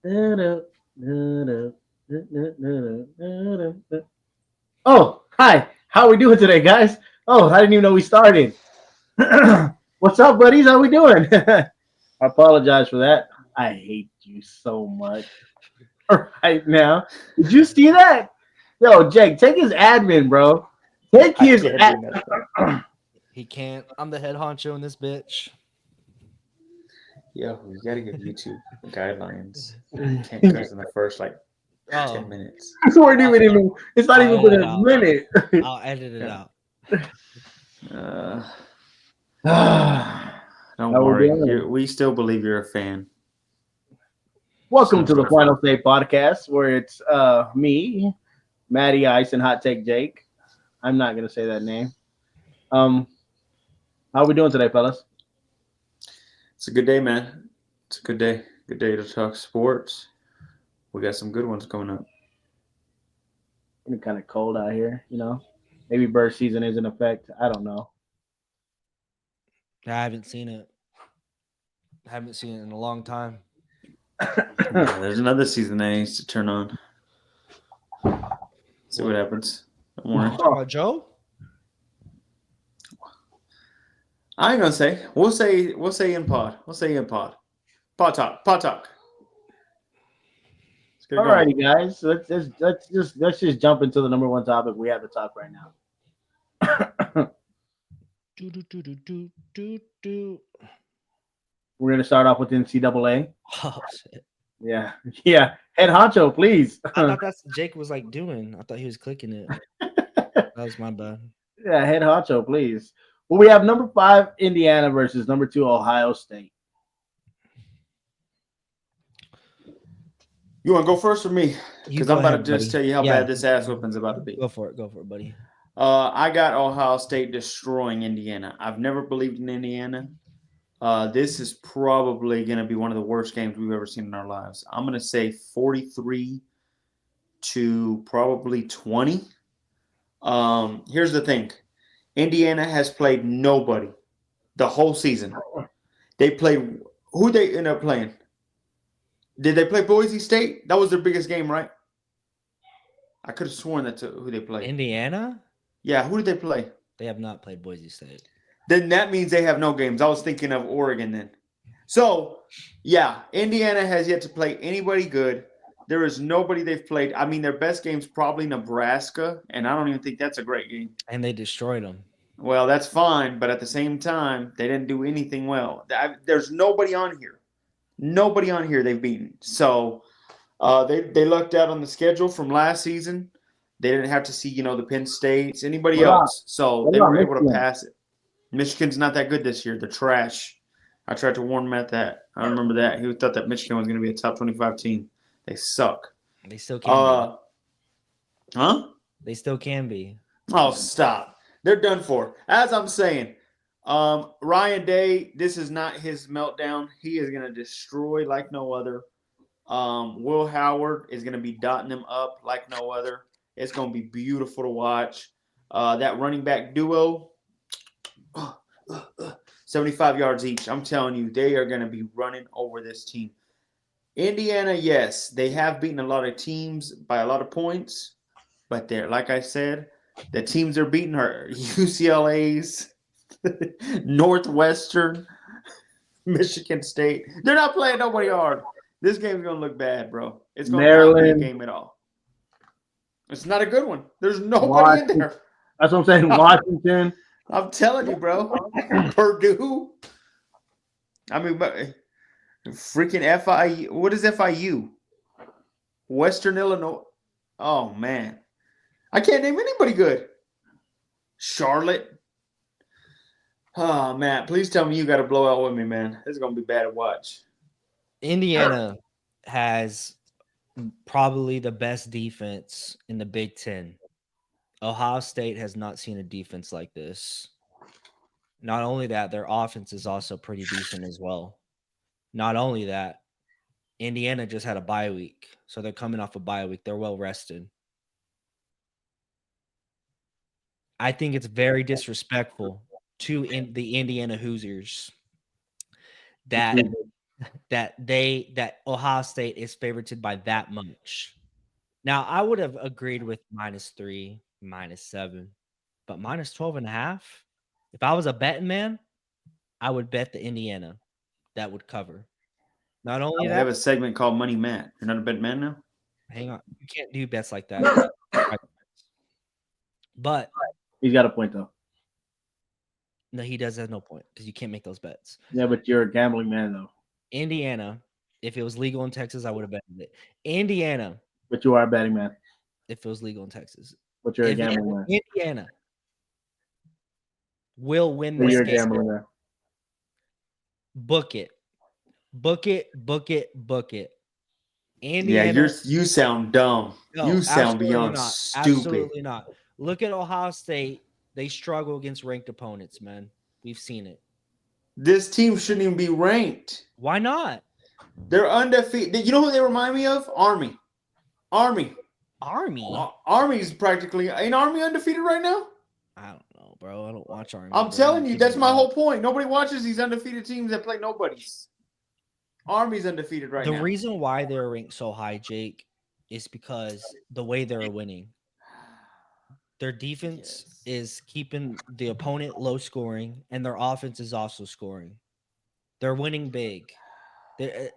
Oh, hi. How are we doing today, guys? Oh, I didn't even know we started. What's up, buddies? How we doing? I apologize for that. I hate you so much right now. Did you see that? Yo, Jake, take his admin, bro. Take I his can't do nothing. He can't. I'm the head honcho in this bitch. Yo, you gotta give YouTube guidelines. You can't cuss in the first like 10 Oh, minutes. We weren't I'll, even in. It's not I'll even edit been it a out. minute. I'll edit it Yeah. out. Uh, How don't we worry. doing? We still believe you're a fan. Welcome Some to the sort of fan. Final Say podcast, where it's me, Matty Ice, and Hot Take Jake. I'm not gonna say that name. Um, how we doing today, fellas? It's a good day, man. It's a good day. Good day to talk sports. We got some good ones coming up. It's kind of cold out here, you know. Maybe bird season is in effect. I don't know. I haven't seen it. I haven't seen it in a long time. Yeah, there's another season that needs to turn on. See what happens. Don't worry. Talking about Joe? I ain't gonna say. We'll say in pod. We'll say in pod. Pod talk. Pod talk. Let's get it going. Alrighty, guys. Let's just jump into the number one topic we have to talk right now. Do do do do do do do. We're gonna start off with NCAA. Oh shit! Yeah, yeah. Head honcho, please. I thought that's what Jake was like doing. I thought he was clicking it. That was my bad. Yeah, head honcho, please. Well, we have number 5 Indiana versus number 2 Ohio State. You want to go first or me? You Because go I'm about to ahead, just buddy. tell you how Yeah, bad this ass whooping's about to be. go for it. Go for it, buddy. I got Ohio State destroying Indiana. I've never believed in Indiana. This is probably going to be one of the worst games we've ever seen in our lives. I'm going to say 43 to probably 20. Here's the thing. Indiana has played nobody the whole season. They played who they end up playing. Did they play Boise State? That was their biggest game, right? I could have sworn that's who they played. Indiana? Yeah, who did they play? They have not played Boise State. Then that means they have no games. I was thinking of Oregon then. So, yeah, Indiana has yet to play anybody good. There is nobody they've played. I mean, their best game's probably Nebraska, and I don't even think that's a great game. And they destroyed them. Well, that's fine, but at the same time, they didn't do anything well. There's nobody on here. Nobody on here they've beaten. So they lucked out on the schedule from last season. They didn't have to see, the Penn States, anybody What about else. So what they about were able to Michigan? pass it. Michigan's not that good this year. They're trash. I tried to warn him at that. I remember that. He thought that Michigan was going to be a top 25 team. They suck. They still can be. Huh? They still can be. Oh, stop. They're done for. As I'm saying, Ryan Day, this is not his meltdown. He is going to destroy like no other. Will Howard is going to be dotting them up like no other. It's going to be beautiful to watch. That running back duo, 75 yards each. I'm telling you, they are going to be running over this team. Indiana, yes, they have beaten a lot of teams by a lot of points, but they're, like I said, the teams they're beating are UCLA's, Northwestern, Michigan State. They're not playing nobody hard. This game's going to look bad, bro. It's going to not be a Maryland, game at all. It's not a good one. There's nobody in Washington. there. That's what I'm saying. Washington. I'm telling you, bro. Purdue. I mean, but freaking FIU. What is FIU? Western Illinois. Oh, man. I can't name anybody good. Charlotte. Oh, man. Please tell me you got to blow out with me, man. This is going to be bad to watch. Indiana has probably the best defense in the Big Ten. Ohio State has not seen a defense like this. Not only that, their offense is also pretty decent as well. Not only that, Indiana just had a bye week. So they're coming off a bye week. They're well rested. I think it's very disrespectful to the Indiana Hoosiers that that Ohio State is favorited by that much. Now, I would have agreed with -3, -7, but -12.5. If I was a betting man, I would bet the Indiana that would cover. Not only We have that, a segment called Money Matt. You're not a bet man now? hang on, you can't do bets like that. But He's got a point though. no, he does have no point because you can't make those bets. Yeah, but you're a gambling man though. Indiana, if it was legal in Texas, I would have betted it. Indiana, But you are a betting man. if it was legal in Texas. But you're a If gambling man. Indiana will win But this you're a game, gambling man. book it. Book it, book it, book it. Yeah, Indiana, you sound dumb. no, you sound absolutely beyond not. stupid. Absolutely not. Look at Ohio State. They struggle against ranked opponents, man. We've seen it. This team shouldn't even be ranked. Why not? They're undefeated. You know who they remind me of? Army. Army. Army's practically ain't Army undefeated right now? I don't know, bro. I don't watch Army. I'm bro. telling you, Keep that's it my real. whole point. Nobody watches these undefeated teams that play nobodies. Army's undefeated right The now. reason why they're ranked so high, Jake, is because the way they're winning. Their defense Yes. is keeping the opponent low scoring, and their offense is also scoring. They're winning big. You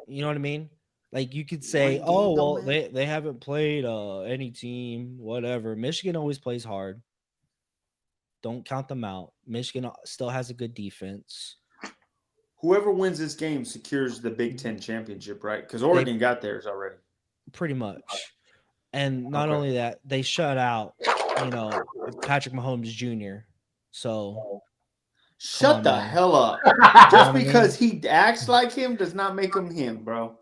know what I mean? Like you could say, One game oh don't well, matter. they haven't played any team, whatever. Michigan always plays hard. Don't count them out. Michigan still has a good defense. Whoever wins this game secures the Big Ten championship, right? Because Oregon got theirs already. Pretty much. And not Okay. only that, they shut out, Patrick Mahomes Jr. So Shut on, the man. hell up. You know Just what I because he acts like him does not make him him, bro.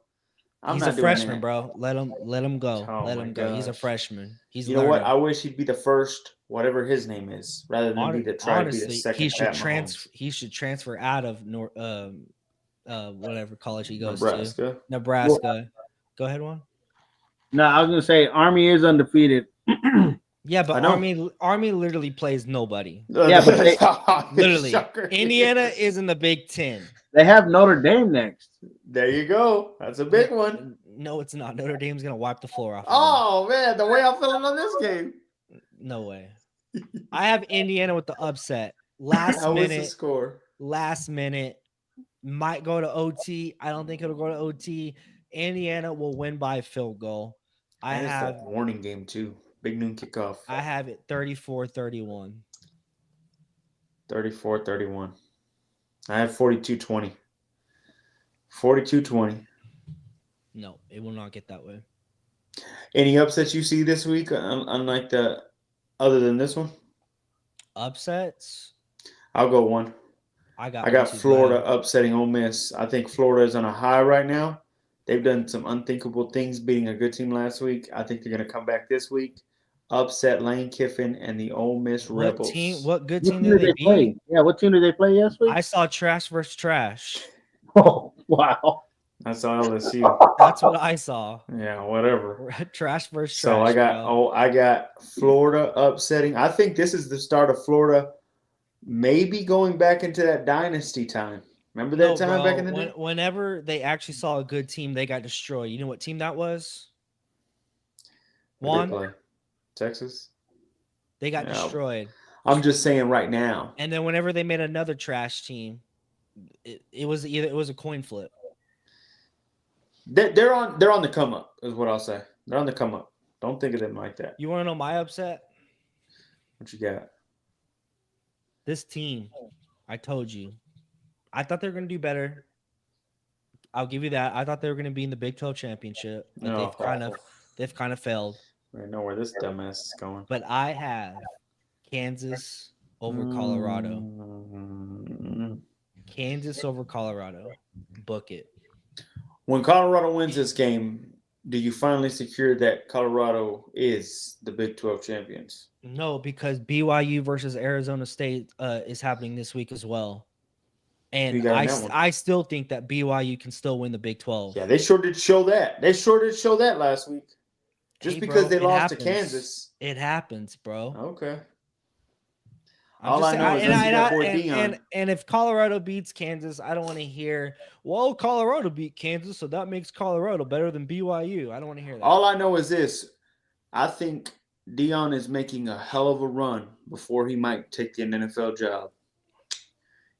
I'm he's not a doing freshman, that. bro. Let him go. Oh Let my him go. He's a gosh. freshman. He's You know what? learning. I wish he'd be the first, whatever his name is, rather than be the Honestly, second. he should Pat Mahomes. He should transfer out of whatever college he goes to. Nebraska. Nebraska. Go ahead, Juan. No, I was gonna say Army is undefeated. Yeah, but I know. Army literally plays nobody. Yeah, but they- Literally, Shocker. Indiana is in the Big Ten. They have Notre Dame next. There you go. That's a big one. No, it's not. Notre Dame's gonna wipe the floor off. of Oh man, the way I'm feeling on this game. them. No way. I have Indiana with the upset. Last How was the minute. score? Last minute. Might go to OT. I don't think it'll go to OT. Indiana will win by a field goal. I And it's have a warning game too. Big noon kickoff. I have it 34-31. 34-31. I have 42-20. 42-20. No, it will not get that way. Any upsets you see this week, unlike the other than this one? Upsets. I'll go one. I got I got one too. Go Florida ahead. upsetting Ole Miss. I think Florida is on a high right now. They've done some unthinkable things beating a good team last week. I think they're going to come back this week, upset Lane Kiffin and the Ole Miss What Rebels. team? What good What team team did did they they play? beat? Yeah, what team did they play last week? I saw trash versus trash. Oh, wow. I saw LSU. That's what I saw. Yeah, whatever. Trash versus trash. So I got Florida upsetting. I think this is the start of Florida maybe going back into that dynasty time. Remember that time back in the day? Whenever they actually saw a good team, they got destroyed. You know what team that was? Where'd they One. play? Texas. They got Yeah. destroyed. I'm just saying right now. And then whenever they made another trash team, it was a coin flip. They're on the come up, is what I'll say. They're on the come up. Don't think of them like that. You want to know my upset? What you got? This team, I told you. I thought they were going to do better. I'll give you that. I thought they were going to be in the Big 12 championship, but No. they've kind of failed. I know where this dumbass is going. But I have Kansas over Colorado. Kansas over Colorado. Book it. When Colorado wins this game, do you finally secure that Colorado is the Big 12 champions? No, because BYU versus Arizona State is happening this week as well. Who And you got in that one? I still think that BYU can still win the Big 12. Yeah, they sure did show that. They sure did show that last week. Just Hey, because bro, they it lost happens. to Kansas. It happens, bro. Okay. All I know is I see that boy Dion. And if Colorado beats Kansas, I don't want to hear, well, Colorado beat Kansas, so that makes Colorado better than BYU. I don't want to hear that. All I know is this. I think Dion is making a hell of a run before he might take an NFL job.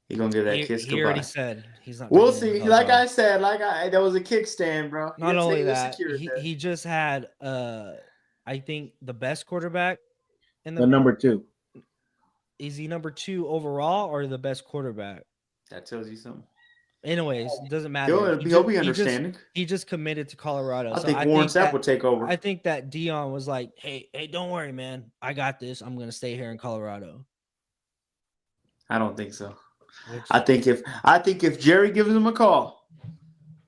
He's gonna give that kiss goodbye. He already said he's not. We'll see. Like I said, that was a kickstand, bro. Not only that, he just had I think the best quarterback in the number 2. Is he number 2 overall or the best quarterback? That tells you something. Anyways, it doesn't matter. He'll be understanding. He just committed to Colorado. I think Warren Sapp will take over. I think that Dion was like, hey, don't worry, man. I got this. I'm gonna stay here in Colorado. I don't think so. I think if Jerry gives him a call,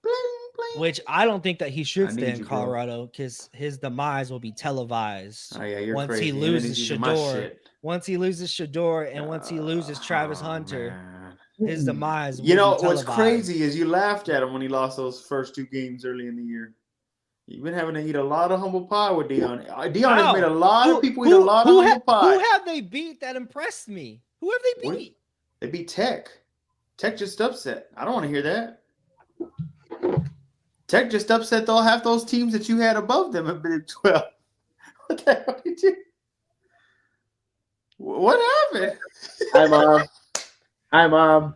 bling, bling. Which I don't think that he should stay in Colorado because his demise will be televised. Oh yeah, you're once crazy. He loses Shador, once he loses Shador, and once he loses Travis Hunter, his demise. You know what's crazy is you laughed at him when he lost those first 2 games early in the year. You've been having to eat a lot of humble pie with Dion. Dion has made a lot of people eat a lot of humble pie. Who have they beat that impressed me? Who have they beat? They beat Tech. Tech just upset. I don't want to hear that. Tech just upset though half those teams that you had above them in Big 12. What the hell did you? What happened? Hi, Mom. Hi, Mom.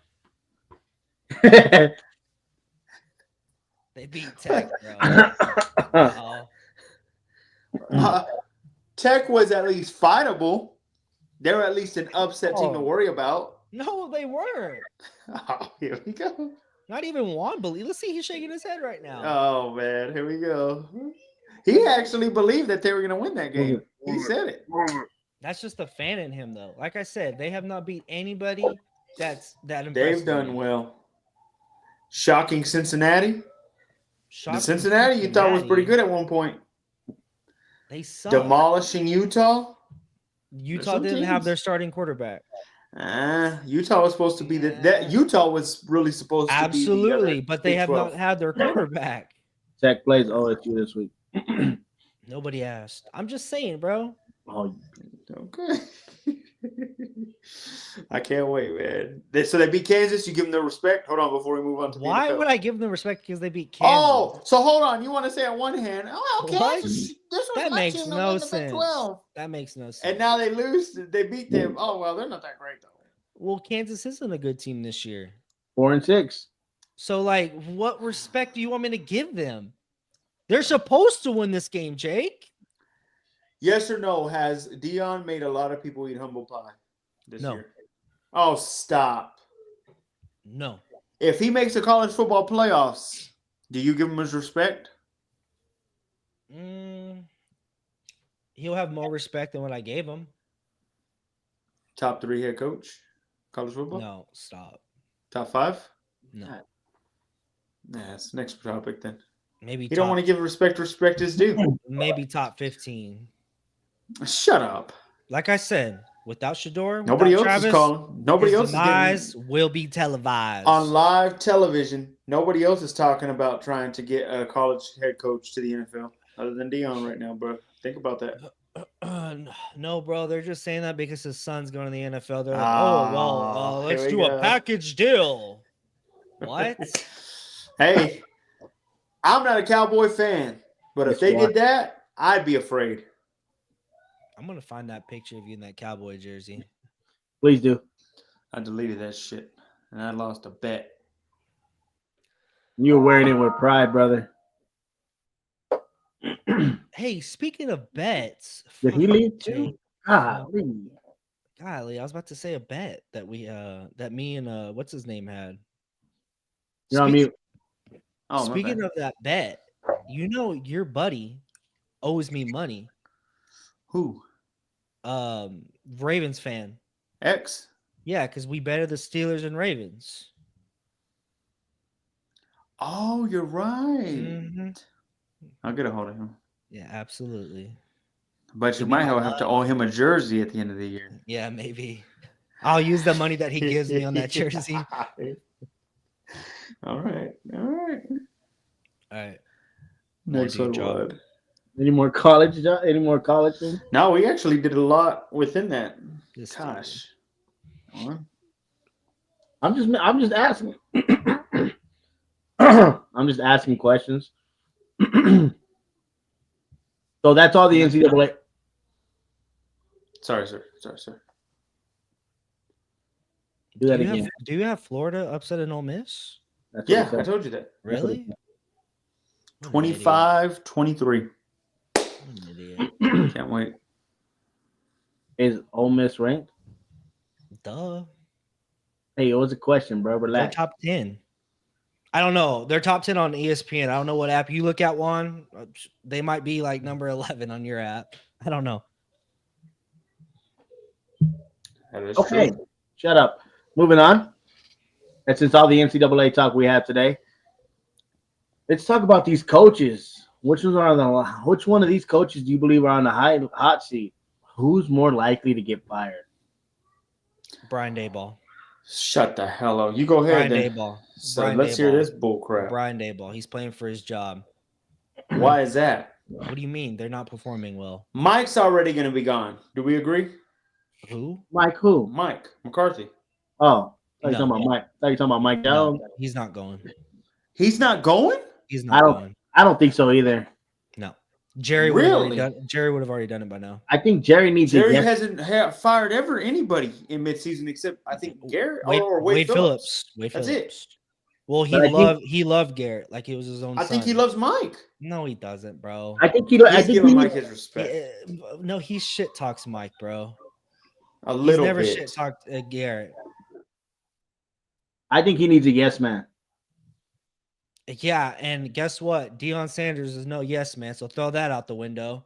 They beat Tech, bro. Tech was at least fightable. They were at least an upset team to worry about. No, they weren't. Oh, here we go. Not even one believe. Let's see, he's shaking his head right now. Oh man, here we go. He actually believed that they were going to win that game. He said it. That's just the fan in him, though. Like I said, they have not beat anybody that impressive. They've done well. Shocking Cincinnati. The Cincinnati you thought was pretty good at one point. They suck. Demolishing Utah. Utah didn't have their starting quarterback. Utah was supposed to be that Utah was really supposed to be absolutely, but they have not had their quarterback. Tech plays OSU this week. Nobody asked. I'm just saying, bro. Oh, okay. I can't wait, man. So they beat Kansas. You give them the respect. Hold on, before we move on to why would I give them respect because they beat Kansas? Oh, so hold on. You want to say on one hand, Kansas. This was that my makes team no win the sense. Big 12. That makes no sense. And now they lose. They beat them. Oh well, they're not that great though. Well, Kansas isn't a good team this year. 4-6. So, like, what respect do you want me to give them? They're supposed to win this game, Jake. Yes or no? Has Dion made a lot of people eat humble pie this year? Oh, stop. No. If he makes the college football playoffs, do you give him his respect? He'll have more respect than what I gave him. Top 3 head coach, college football? No, stop. Top 5? No. Nah, that's the next topic then. Maybe you don't want to give respect is due. Maybe top 15. Shut up. Like I said, without Shador, nobody else Travis, is calling. Nobody else is getting, will be televised on live television. Nobody else is talking about trying to get a college head coach to the NFL other than Dion right now, bro. Think about that. No, bro. They're just saying that because his son's going to the NFL. They're like, let's do a package deal. What? Hey, I'm not a Cowboy fan, but if they did that, I'd be afraid. I'm going to find that picture of you in that Cowboy jersey. Please do. I deleted that shit, and I lost a bet. You were wearing it with pride, brother. Hey, speaking of bets. Did he leave too? Golly, I was about to say a bet that that me and what's his name had. You know what I mean? Speaking of that bet, you know your buddy owes me money. Who? Ravens fan. X? Yeah, because we betted the Steelers and Ravens. Oh, you're right. Mm-hmm. I'll get a hold of him. Yeah, absolutely. But you might have to owe him a jersey at the end of the year. Yeah, maybe. I'll use the money that he gives me on that jersey. All right. Next one, Rod. Any more college? Any more college things? No, we actually did a lot within that. Gosh. I'm just asking. I'm just asking questions. So that's all the NCAA. Sorry, sir. Do that again. Do you have Florida upset in Ole Miss? That's what Yeah, it said. I told you that. That's what it Really? said. What an idiot. 25-23. What an idiot. Can't wait. Is Ole Miss ranked? Duh. Hey, it was a question, bro. They're Relax. top 10. I don't know. They're top 10 on ESPN. I don't know what app you look at, Juan. They might be like number 11 on your app. I don't know. That is Okay, true. shut up. Moving on. And since all the NCAA talk we have today, let's talk about these coaches. Which one of these coaches do you believe are on the hot seat? Who's more likely to get fired? Brian Daboll. Shut the hell up. You go ahead Brian then. Daboll. So Brian let's hear Daboll. this bull crap. Brian Daboll. He's playing for his job. Why is that? What do you mean? They're not performing well. Mike's already going to be gone. Do we agree? Who? Mike who? Mike McCarthy. Oh, I thought you No. talking about Mike. I thought you talking about Mike Jones. No, he's not going. He's not going? He's I not don't- going. I don't think so either. No. Jerry would have already Really? done. Jerry would have already done it by now. I think Jerry needs Jerry to get. hasn't fired ever anybody in midseason except I think Garrett or Wade Phillips. Wade That's Phillips. Well, But I think- he loved Garrett like he was his own I son. think he loves Mike. No, he doesn't, bro. I think he. I He's think giving he Mike needs, his respect. No, he shit talks Mike, bro. A He's little never bit. shit talked Garrett. I think he needs a yes man. Yeah, and guess what? Deion Sanders is no yes man, so throw that out the window.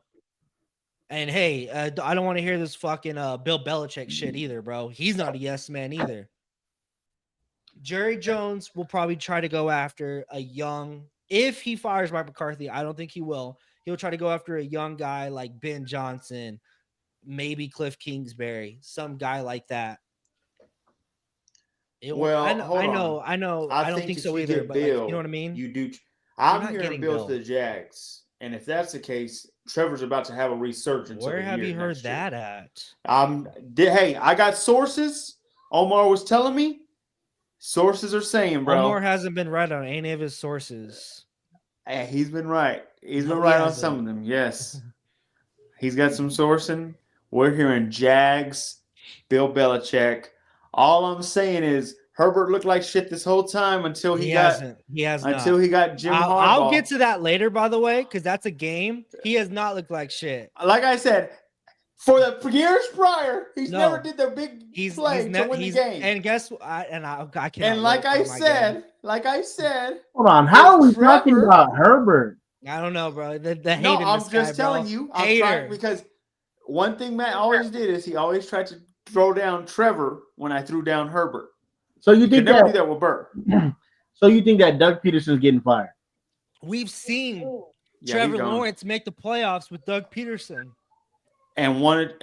And hey, I don't want to hear this fucking Bill Belichick shit either, bro. He's not a yes man either. Jerry Jones will probably try to go after a young. If he fires Mike McCarthy, I don't think he will. He'll try to go after a young guy like Ben Johnson, maybe Cliff Kingsbury, some guy like that. Well, I hold know. on. I don't think if so you either. get But like, Bill, you know what I mean? You do. I'm not hearing getting Bill to Bill. the Jags, and if that's the case, Trevor's about to have a resurgence. Where of a have year you heard next year. that at? Hey, I got sources. Omar was telling me. Sources are saying, bro. Omar hasn't been right on any of his sources. Hey, he's been right. He's No, been he right on hasn't. some of them. Yes, he's got some sourcing. We're hearing Jags, Bill Belichick. All I'm saying is Herbert looked like shit this whole time until he got hasn't. He has until not. he got Jim Harbaugh. I'll get to that later, by the way, because that's a game. He has not looked like shit. Like I said, for years prior, he's No. never did the big play to win the game. And guess what? I cannot. And like wait I for my game. said, Hold on. How are we Trevor- talking about Herbert? I don't know, bro. The hate no, in I'm this just guy, telling bro. you. I'm Hater. trying because one thing Matt always did is he always tried to throw down Trevor when I threw down Herbert. So you You think could never do that? that with Burr. So you think that Doug Peterson's getting fired? We've seen Yeah, Trevor he's gone. Lawrence make the playoffs with Doug Peterson. And one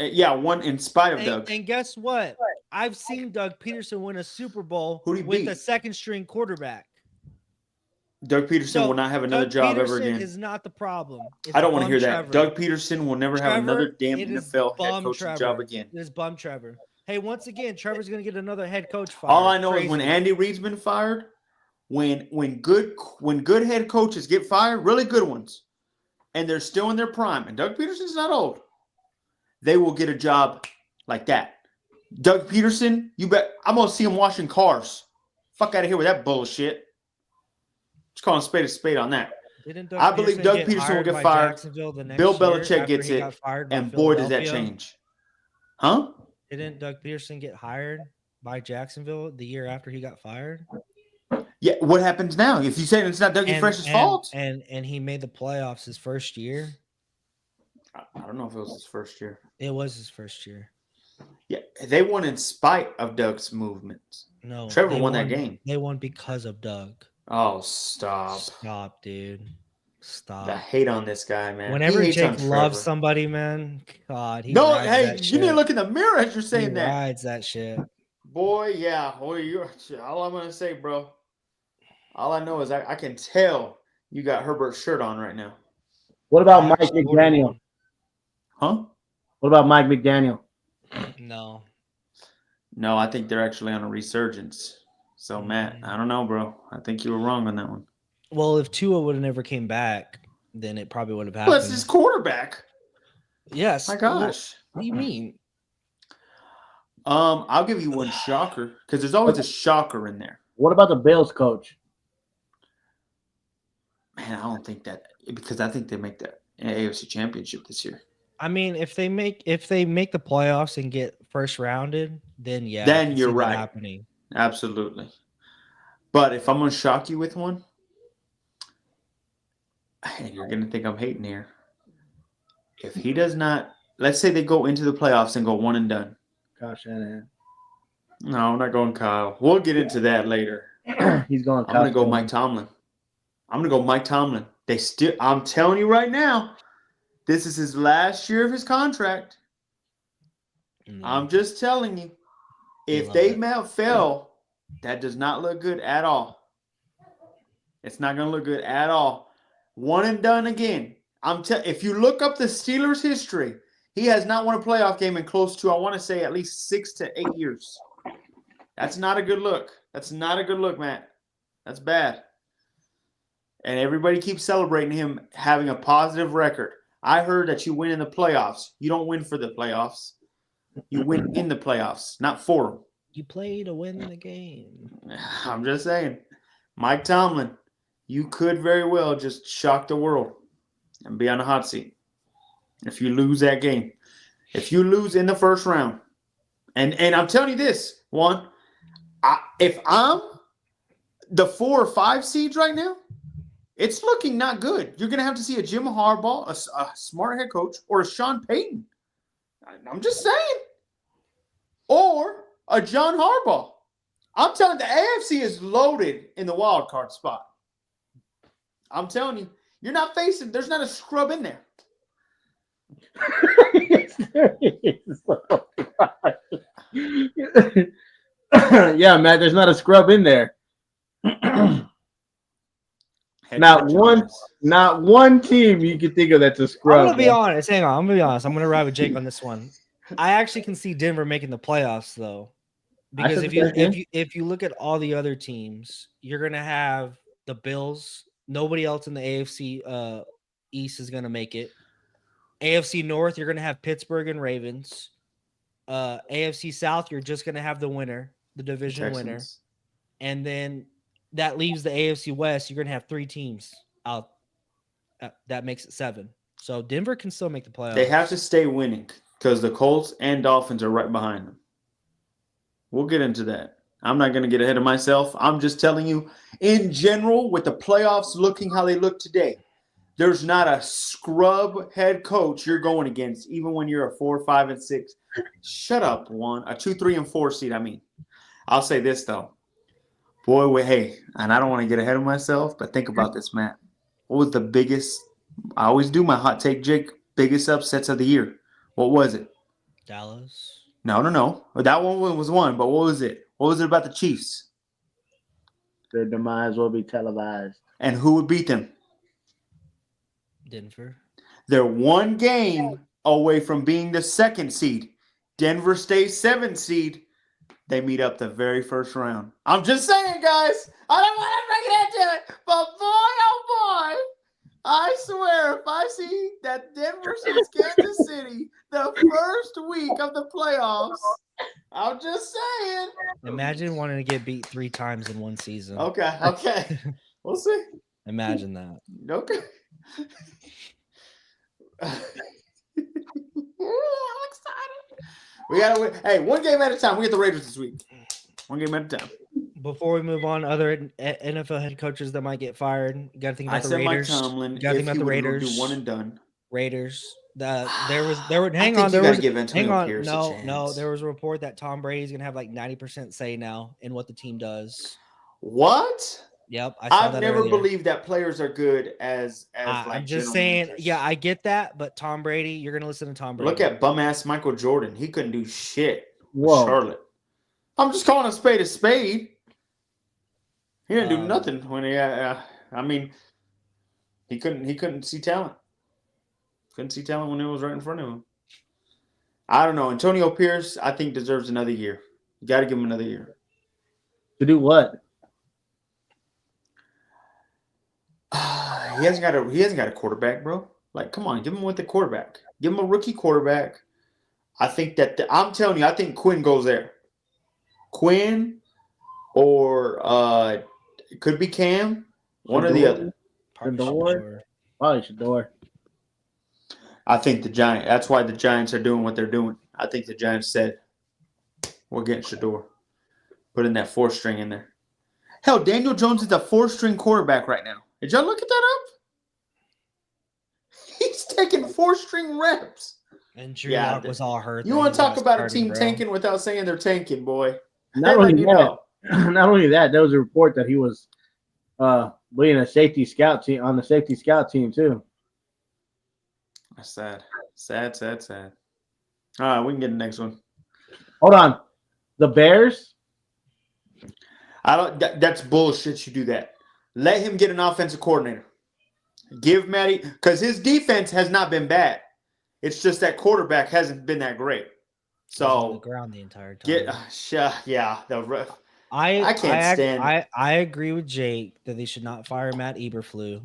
in spite of Doug. And guess what? I've seen Doug Peterson win a Super Bowl Who'd he with beat? a second string quarterback. Doug Peterson So, will not have another Doug job Peterson ever again. is not the problem. It's I don't want to bum hear that. Trevor. Doug Peterson will never have another damn it is NFL head bum coaching Trevor. job again. It is bum Trevor. Hey, once again, Trevor's going to get another head coach fired. All I know is Crazy. when Andy Reid's been fired, when good head coaches get fired, really good ones, and they're still in their prime, and Doug Peterson's not old, they will get a job like that. Doug Peterson, you bet I'm gonna see him washing cars. Fuck out of here with that bullshit. Just calling a spade on that. Didn't Doug I believe Doug get Peterson will hired get by fired. Jacksonville the next Bill year Belichick after gets he it, got fired by And boy, does that Philadelphia? change. Huh? Didn't Doug Peterson get hired by Jacksonville the year after he got fired? Yeah, what happens now? If you say it's not Dougie Fresh's fault? And he made the playoffs his first year. I don't know if it was his first year. It was his first year. Yeah, they won in spite of Doug's movements. No, Trevor they won that game. They won because of Doug. Oh, stop. Stop, dude. Stop. The hate on this guy, man. Whenever He hates on Jake Trevor. loves somebody, man, God, he No, rides hey, that you shit. need to look in the mirror as you're He saying that. rides that shit. Boy, yeah. Boy, you're all I'm gonna say, bro. All I know is I can tell you got Herbert's shirt on right now. What about Mike Actually, McDaniel? Huh? What about Mike McDaniel? No. No, I think they're actually on a resurgence. So, Matt, I don't know, bro. I think you were wrong on that one. Well, if Tua would have never came back, then it probably would have Plus, happened. his quarterback. Yes. My gosh. What do you mean? I'll give you one shocker because there's always a shocker in there. What about the Bills coach? Man, I don't think that because I think they make the AFC Championship this year. I mean, if they make the playoffs and get first rounded, then yeah. Then I can you're see that right. happening. Absolutely. But if I'm going to shock you with one, and you're going to think I'm hating here. If he does not, let's say they go into the playoffs and go one and done. Gosh, Shanahan. No, I'm not going Kyle. We'll get into that later. He's going. I'm going to go Mike Tomlin. I'm telling you right now, this is his last year of his contract. I'm just telling you, if they fail, that does not look good at all. It's not going to look good at all. One and done again. If you look up the Steelers' history, he has not won a playoff game in close to, I want to say, at least 6 to 8 years. That's not a good look. That's not a good look, Matt. That's bad. And everybody keeps celebrating him having a positive record. I heard that you win in the playoffs. You don't win for the playoffs. You win in the playoffs, not for them. You play to win the game. I'm just saying. Mike Tomlin, you could very well just shock the world and be on the hot seat if you lose that game. If you lose in the first round. And I'm telling you this, if I'm the 4 or 5 seeds right now, it's looking not good. You're going to have to see a Jim Harbaugh, a smart head coach, or a Sean Payton. I'm just saying. Or a John Harbaugh. I'm telling you, the AFC is loaded in the wild card spot. I'm telling you, you're not facing, there's not a scrub in there. Yeah, Matt, there's not a scrub in there. Not one team you can think of that's a scrub. I'm gonna be honest. Hang on, I'm gonna be honest. I'm gonna ride with Jake on this one. I actually can see Denver making the playoffs though, because if you look at all the other teams, you're gonna have the Bills. Nobody else in the AFC East is gonna make it. AFC North, you're gonna have Pittsburgh and Ravens. AFC South, you're just gonna have the winner, the division winner, and then that leaves the AFC West. You're going to have 3 teams out. That makes it 7. So Denver can still make the playoffs. They have to stay winning because the Colts and Dolphins are right behind them. We'll get into that. I'm not going to get ahead of myself. I'm just telling you, in general, with the playoffs looking how they look today, there's not a scrub head coach you're going against, even when you're a 4, 5, and 6. Shut up, a 2, 3, and 4 seed. I mean, I'll say this, though. Boy, hey, and I don't want to get ahead of myself, but think about this, Matt. What was the biggest – I always do my hot take, Jake, biggest upsets of the year. What was it? Dallas? No. That one was one, but what was it? What was it about the Chiefs? Their demise will be televised. And who would beat them? Denver. They're one game away from being the 2nd seed. Denver stays 7th seed. They meet up the very first round. I'm just saying, guys. I don't want to bring it into it. But boy, oh boy, I swear, if I see that Denver sees Kansas City the first week of the playoffs, I'm just saying. Imagine wanting to get beat 3 times in one season. Okay. We'll see. Imagine that. Okay. I'm excited. We gotta win. Hey, one game at a time. We get the Raiders this week. One game at a time. Before we move on, other NFL head coaches that might get fired. You got to think about the Raiders. Mike Tomlin. You got to think about the Raiders. Do one and done. Raiders. There were. Hang I on. think There you was. give Antonio Hang on. Pierce a No. chance. There was a report that Tom Brady's gonna have like 90% say now in what the team does. What? Yep, I've never believed that players are good as I'm just saying, yeah, I get that, but Tom Brady, you're gonna listen to Tom Brady. Look at bum ass Michael Jordan. He couldn't do shit. Whoa. Charlotte. I'm just calling a spade a spade. He didn't do nothing when he. I mean, he couldn't see talent. Couldn't see talent when it was right in front of him. I don't know. Antonio Pierce, I think, deserves another year. You got to give him another year. To do what? He hasn't got a quarterback, bro. Like, come on, give him with the quarterback. Give him a rookie quarterback. I think that I'm telling you, I think Quinn goes there. Quinn or it could be Cam, one or the other. Probably Shador? Shador. Probably Shador. I think the Giants. That's why the Giants are doing what they're doing. I think the Giants said, "We're getting Shador." Put in that 4th-string in there. Hell, Daniel Jones is a 4th-string quarterback right now. Did y'all look at that up? He's taking 4th-string reps. And Drew Yeah, Lock was all hurt. You that want he to talk was about a starting, team bro. tanking without saying they're tanking, boy? Not Hey, only let you that, know. not only that, there was a report that he was leading a safety scout team on the safety scout team too. That's sad. Sad. All right, we can get the next one. Hold on, the Bears. I don't. That's bullshit. You do that. Let him get an offensive coordinator. Give Matty, because his defense has not been bad. It's just that quarterback hasn't been that great. He was on the So ground the entire time. yeah. The ref. I can't stand. I agree with Jake that they should not fire Matt Eberflus.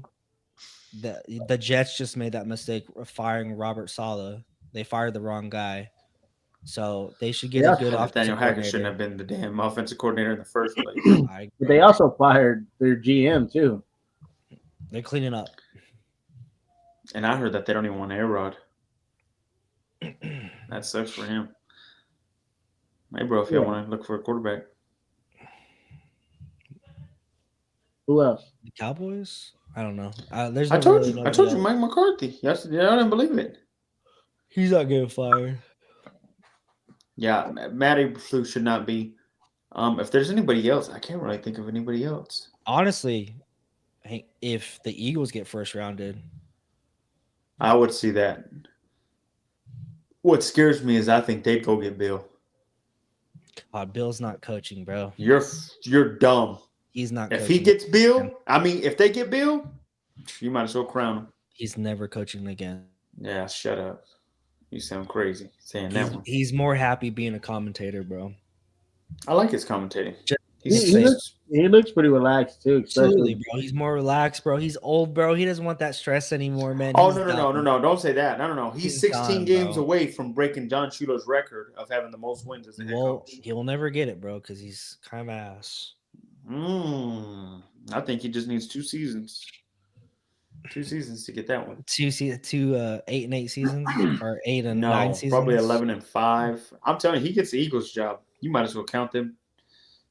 The Jets just made that mistake of firing Robert Saleh. They fired the wrong guy. So they should get Yeah, a good offensive Nathaniel Hackett coordinator. shouldn't have been the damn offensive coordinator in the first place. But they also fired their GM too. They're cleaning up. And I heard that they don't even want A-Rod. That sucks for him. Hey, bro, if you want to look for a quarterback. Who else? The Cowboys? I don't know. There's I no told really you. I nobody told you else. Mike McCarthy. Yesterday, I didn't believe it. He's not getting fired. Yeah, Matt Eberflus should not be. If there's anybody else, I can't really think of anybody else. Honestly, if the Eagles get first rounded, I would see that. What scares me is I think they'd go get Bill. God, Bill's not coaching, bro. You're dumb. He's not If coaching. he gets Bill, if they get Bill, you might as well crown him. He's never coaching again. Yeah, shut up. You sound crazy saying that one. He's more happy being a commentator, bro. I like his commentating. He looks pretty relaxed too. Absolutely, bro. He's more relaxed, bro. He's old, bro. He doesn't want that stress anymore, man. Oh, He's no. Don't say that. No. He's 16 done, games bro. away from breaking John Shuler's record of having the most wins as a head coach. He'll never get it, bro, because he's kind of ass. I think he just needs 2 seasons. 2 seasons to get that one. 2 8-8 seasons or 8 and 9 seasons. Probably 11-5. I'm telling you, he gets the Eagles job. You might as well count them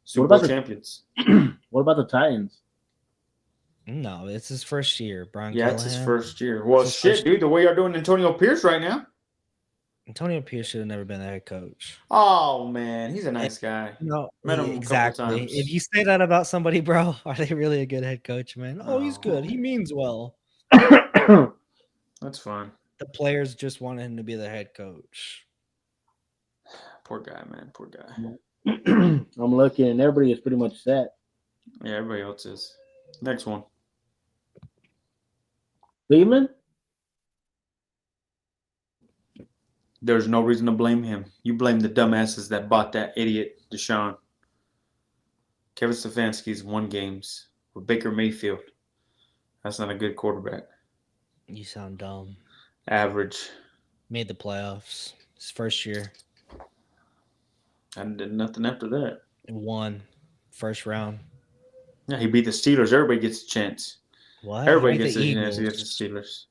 Super What about Bowl champions. What about the Titans? No, it's his first year. Brian Yeah, Callahan. it's his first year. Well, shit, dude, the way you're doing Antonio Pierce right now. Antonio Pierce should have never been the head coach. Oh, man, he's a nice guy. No, Met him exactly. a couple times. If you say that about somebody, bro, are they really a good head coach, man? Oh, he's good. He means well. That's fine. The players just wanted him to be the head coach. Poor guy, man. Poor guy. I'm looking, and everybody is pretty much set. Yeah, everybody else is. Next one. Cleveland? There's no reason to blame him. You blame the dumbasses that bought that idiot Deshaun. Kevin Stefanski's won games with Baker Mayfield. That's not a good quarterback. You sound dumb. Average. Made the playoffs. His first year. And did nothing after that. Won. First round. Yeah, he beat the Steelers. Everybody gets a chance. What? Everybody He beat gets the a chance Eagles. against the Steelers.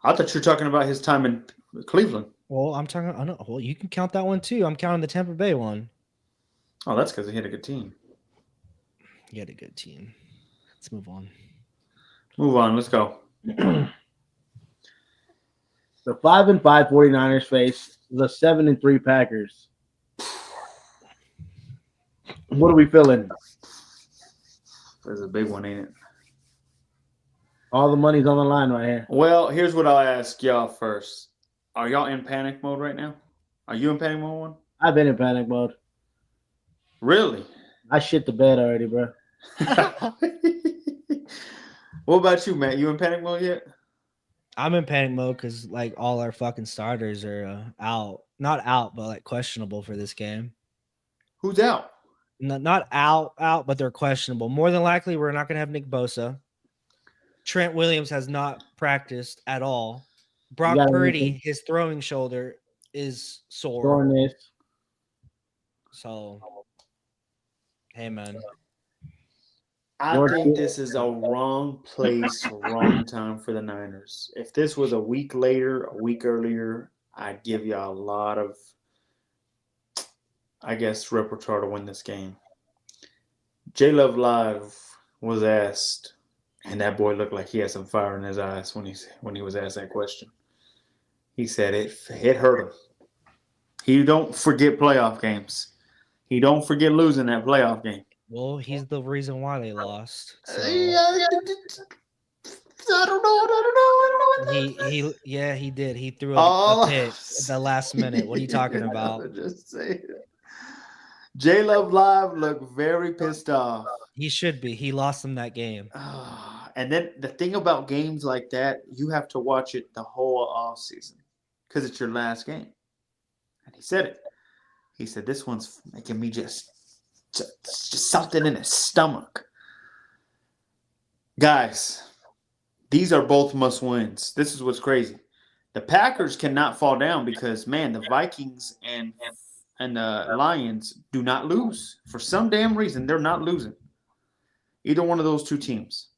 I thought you were talking about his time in Cleveland. Well, I'm talking. I know. Well, you can count that one too. I'm counting the Tampa Bay one. Oh, that's because he had a good team. He had a good team. Let's move on. Move on. Let's go. The 5-5 49ers face the 7-3 Packers. What are we feeling? There's a big one, ain't it? All the money's on the line right here. Well, here's what I'll ask y'all first. Are y'all in panic mode right now? Are you in panic mode one? I've been in panic mode. Really? I shit the bed already, bro. What about you, Matt? You in panic mode yet? I'm in panic mode because like all our fucking starters are out. Not out, but like questionable for this game. Who's out? Not out, but they're questionable. More than likely, we're not going to have Nick Bosa. Trent Williams has not practiced at all. Brock got Purdy, anything? his throwing shoulder is sore. Soreness. So, hey, man. I George think Kittle. this is a wrong place, wrong time for the Niners. If this was a week later, a week earlier, I'd give you a lot of, I guess, repertoire to win this game. J Love Live was asked, and that boy looked like he had some fire in his eyes when he was asked that question. He said it hurt him. He don't forget playoff games. He don't forget losing that playoff game. Well, he's the reason why they lost. So. I don't know. He did. He threw a pick at the last minute. What are you talking about? Just say it. J Love Live looked very pissed off. He should be. He lost them that game. And then the thing about games like that, you have to watch it the whole off season because it's your last game. And he said it. He said, "This one's making me just something in his stomach." Guys, these are both must wins. This is what's crazy. The Packers cannot fall down because, man, the Vikings and the Lions do not lose. For some damn reason, they're not losing. Either one of those two teams.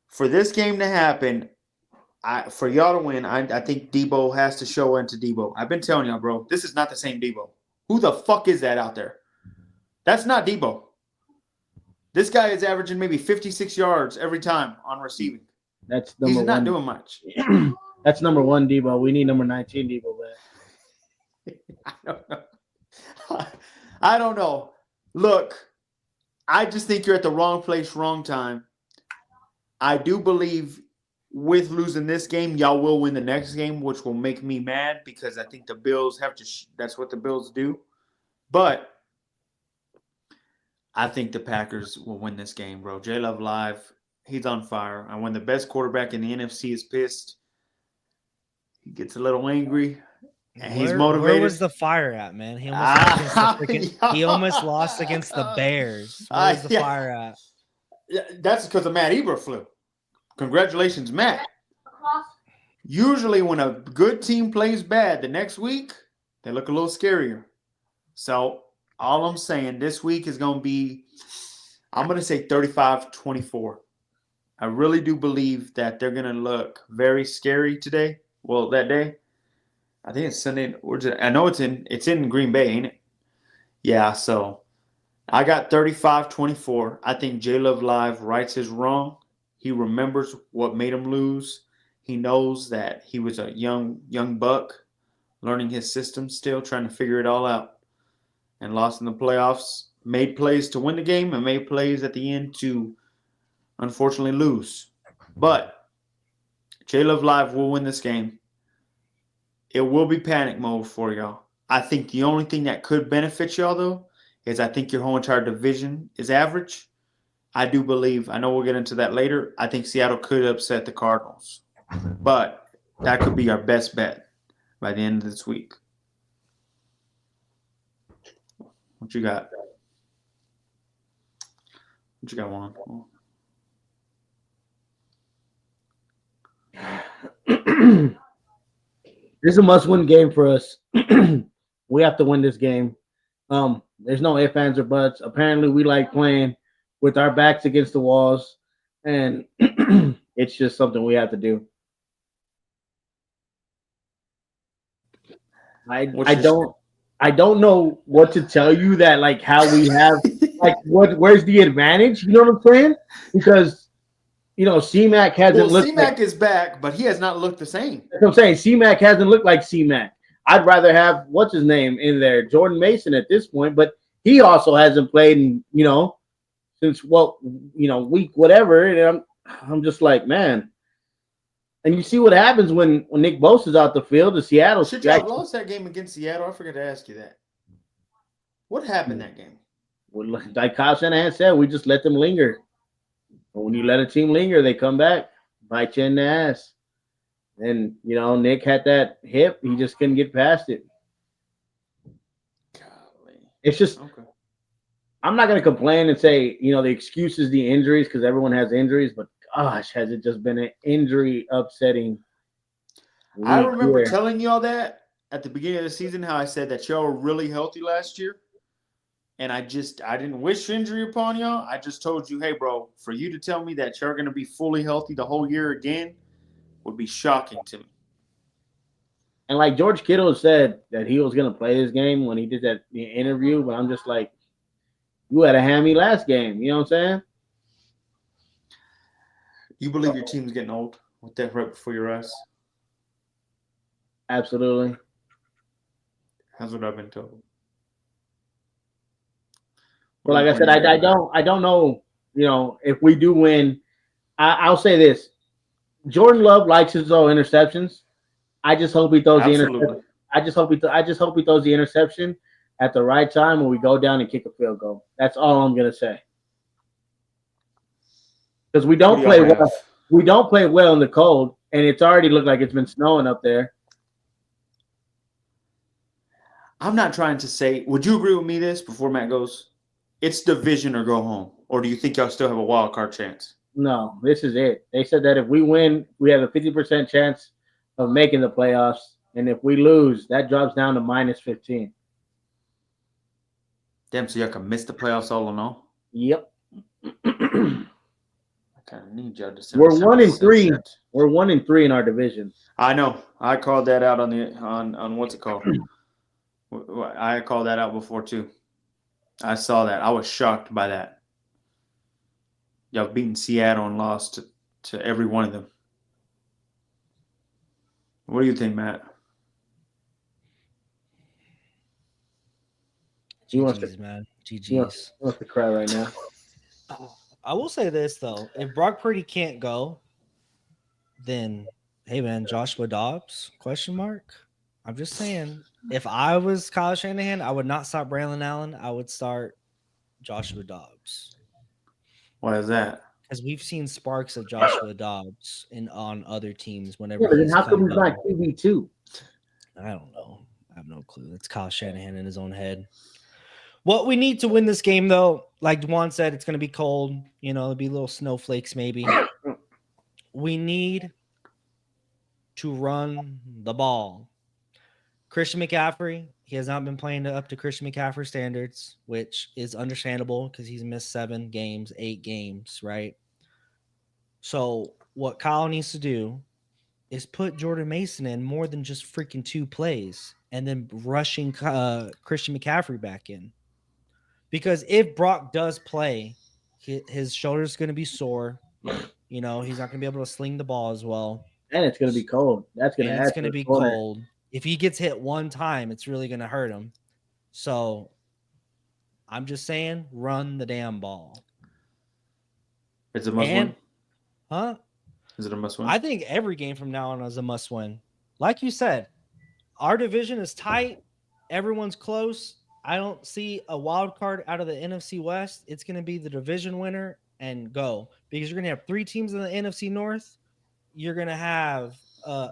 For this game to happen, for y'all to win, I think Debo has to show into Debo. I've been telling y'all, bro, this is not the same Debo. Who the fuck is that out there? That's not Debo. This guy is averaging maybe 56 yards every time on receiving. That's number He's not one. doing much. That's number 1 Debo. We need number 19 Debo back. I don't know. I don't know. Look, I just think you're at the wrong place, wrong time. I do believe with losing this game, y'all will win the next game, which will make me mad because I think the Bills have to that's what the Bills do. But I think the Packers will win this game, bro. J Love Live, he's on fire. And when the best quarterback in the NFC is pissed, he gets a little angry. And he's motivated. Where was the fire at, man? He almost lost against the Bears. Where was the fire at? Yeah, that's because of Matt Eberflus. Congratulations, Matt. Usually when a good team plays bad the next week, they look a little scarier. So all I'm saying this week is going to be, I'm going to say 35-24. I really do believe that they're going to look very scary today. Well, that day. I think it's Sunday. I know it's in Green Bay, ain't it? Yeah, so I got 35-24. I think J Love Live rights his wrong. He remembers what made him lose. He knows that he was a young buck, learning his system still, trying to figure it all out. And lost in the playoffs, made plays to win the game and made plays at the end to unfortunately lose. But J Love Live will win this game. It will be panic mode for y'all. I think the only thing that could benefit y'all, though, is I think your whole entire division is average. I do believe, I know we'll get into that later, I think Seattle could upset the Cardinals. But that could be our best bet by the end of this week. What you got? What you got, Juan? This is a must-win game for us. We have to win this game. There's no ifs, ands, or buts. Apparently, we like playing with our backs against the walls, and it's just something we have to do. I don't know what to tell you that like how we have like where's the advantage? You know what I'm saying? Because C-Mac hasn't looked. C-Mac is back, but he has not looked the same. That's what I'm saying. C-Mac hasn't looked like C-Mac. I'd rather have what's his name in there, Jordan Mason at this point, but he also hasn't played in since week whatever, and I'm just like, man. And you see what happens when Nick Bosa's out the field. The Seattle should you have lost that game against Seattle? I forgot to ask you that. What happened that game? Well, like Kyle Shanahan said, we just let them linger. But when you let a team linger, they come back, bite you in the ass. And Nick had that hip; he just couldn't get past it. Golly. It's just Okay. I'm not going to complain and say, the excuse is the injuries because everyone has injuries, but gosh, has it just been an injury upsetting I week remember here? telling y'all that at the beginning of the season, how I said that y'all were really healthy last year. And I didn't wish injury upon y'all. I just told you, hey, bro, for you to tell me that you're going to be fully healthy the whole year again would be shocking to me. And like George Kittle said that he was going to play this game when he did that interview, but I'm just like, you had a hammy last game. You know what I'm saying? You believe your team's getting old with that right before your eyes? Absolutely. That's what I've been told. But What are like you I said, pointing at? I don't know. If we do win, I'll say this: Jordan Love likes his own interceptions. I just hope he throws the Absolutely. interception. I just hope he throws the interception at the right time when we go down and kick a field goal. That's all I'm gonna say. Because we Who don't do y'all play have? well. We don't play well in the cold, and it's already looked like it's been snowing up there. I'm not trying to say, would you agree with me this before Matt goes? It's division or go home. Or do you think y'all still have a wild card chance? No, this is it. They said that if we win, we have a 50% chance of making the playoffs, and if we lose, that drops down to minus 15. Damn, so y'all can miss the playoffs all in all? Yep. I kind of need y'all to We're sense 1-3. that. We're 1-3 in our division. I know. I called that out on what's it called? I called that out before too. I saw that. I was shocked by that. Y'all beaten Seattle and lost to every one of them. What do you think, Matt? He wants GG's, man. He GG's. wants to cry right now. I will say this though: if Brock Purdy can't go, then hey, man, Joshua Dobbs? Question mark. I'm just saying. If I was Kyle Shanahan, I would not start Braylon Allen. I would start Joshua Dobbs Why is that? because we've seen sparks of Joshua Dobbs on other teams whenever Yeah, but then he's how come come he's not down. QB2? I don't know. I have no clue. It's Kyle Shanahan in his own head. What we need to win this game, though, like Dwan said, it's going to be cold. There'll be little snowflakes maybe. We need to run the ball. Christian McCaffrey, he has not been playing up to Christian McCaffrey standards, which is understandable because he's missed 8 games, right? So what Kyle needs to do is put Jordan Mason in more than just freaking 2 plays and then rushing Christian McCaffrey back in. Because if Brock does play, his shoulder's going to be sore. He's not going to be able to sling the ball as well. And it's going to be cold. That's going to And add it's to going to the be corner. cold. If he gets hit one time, it's really going to hurt him. So I'm just saying, run the damn ball. It's a must win. Huh? Is it a must win? I think every game from now on is a must win. Like you said, our division is tight. Everyone's close. I don't see a wild card out of the NFC West. It's going to be the division winner and go, because you're going to have 3 teams in the NFC North. You're going to have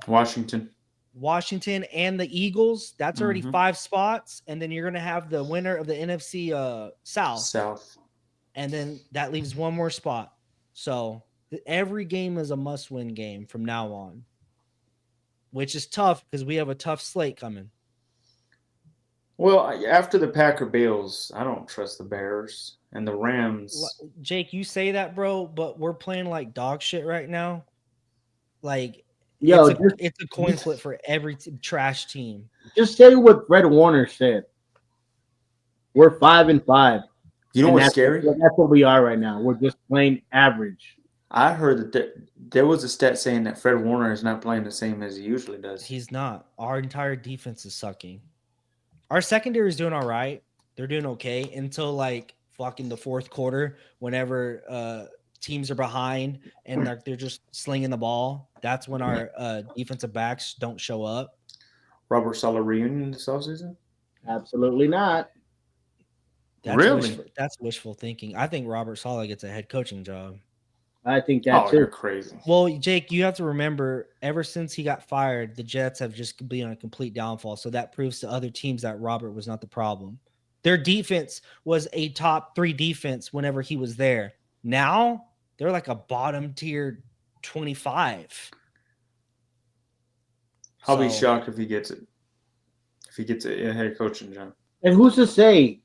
Washington and the Eagles. That's already Mhm. 5 spots. And then you're going to have the winner of the NFC South. And then that leaves one more spot. So every game is a must-win game from now on, which is tough because we have a tough slate coming. Well, after the Packer Bills, I don't trust the Bears and the Rams. Jake, you say that, bro, but we're playing like dog shit right now. Like, Yo, it's a coin flip for every trash team. just say what Fred Warner said. We're 5-5. You know And what's scary? That's what we are right now. We're just plain average. I heard that there was a stat saying that Fred Warner is not playing the same as he usually does. He's not. Our entire defense is sucking. Our secondary is doing all right. They're doing okay until like fucking the fourth quarter, whenever teams are behind and they're just slinging the ball. That's when our defensive backs don't show up. Robert Saleh reunion this offseason? Absolutely not. That's wishful thinking. I think Robert Saleh gets a head coaching job. I think that too. You're crazy. Well, Jake, you have to remember, ever since he got fired, the Jets have just been on a complete downfall. So that proves to other teams that Robert was not the problem. Their defense was a top 3 defense whenever he was there. Now they're like a bottom tier 25. I'll be So- shocked if he gets it. If he gets a head coaching job. And who's to say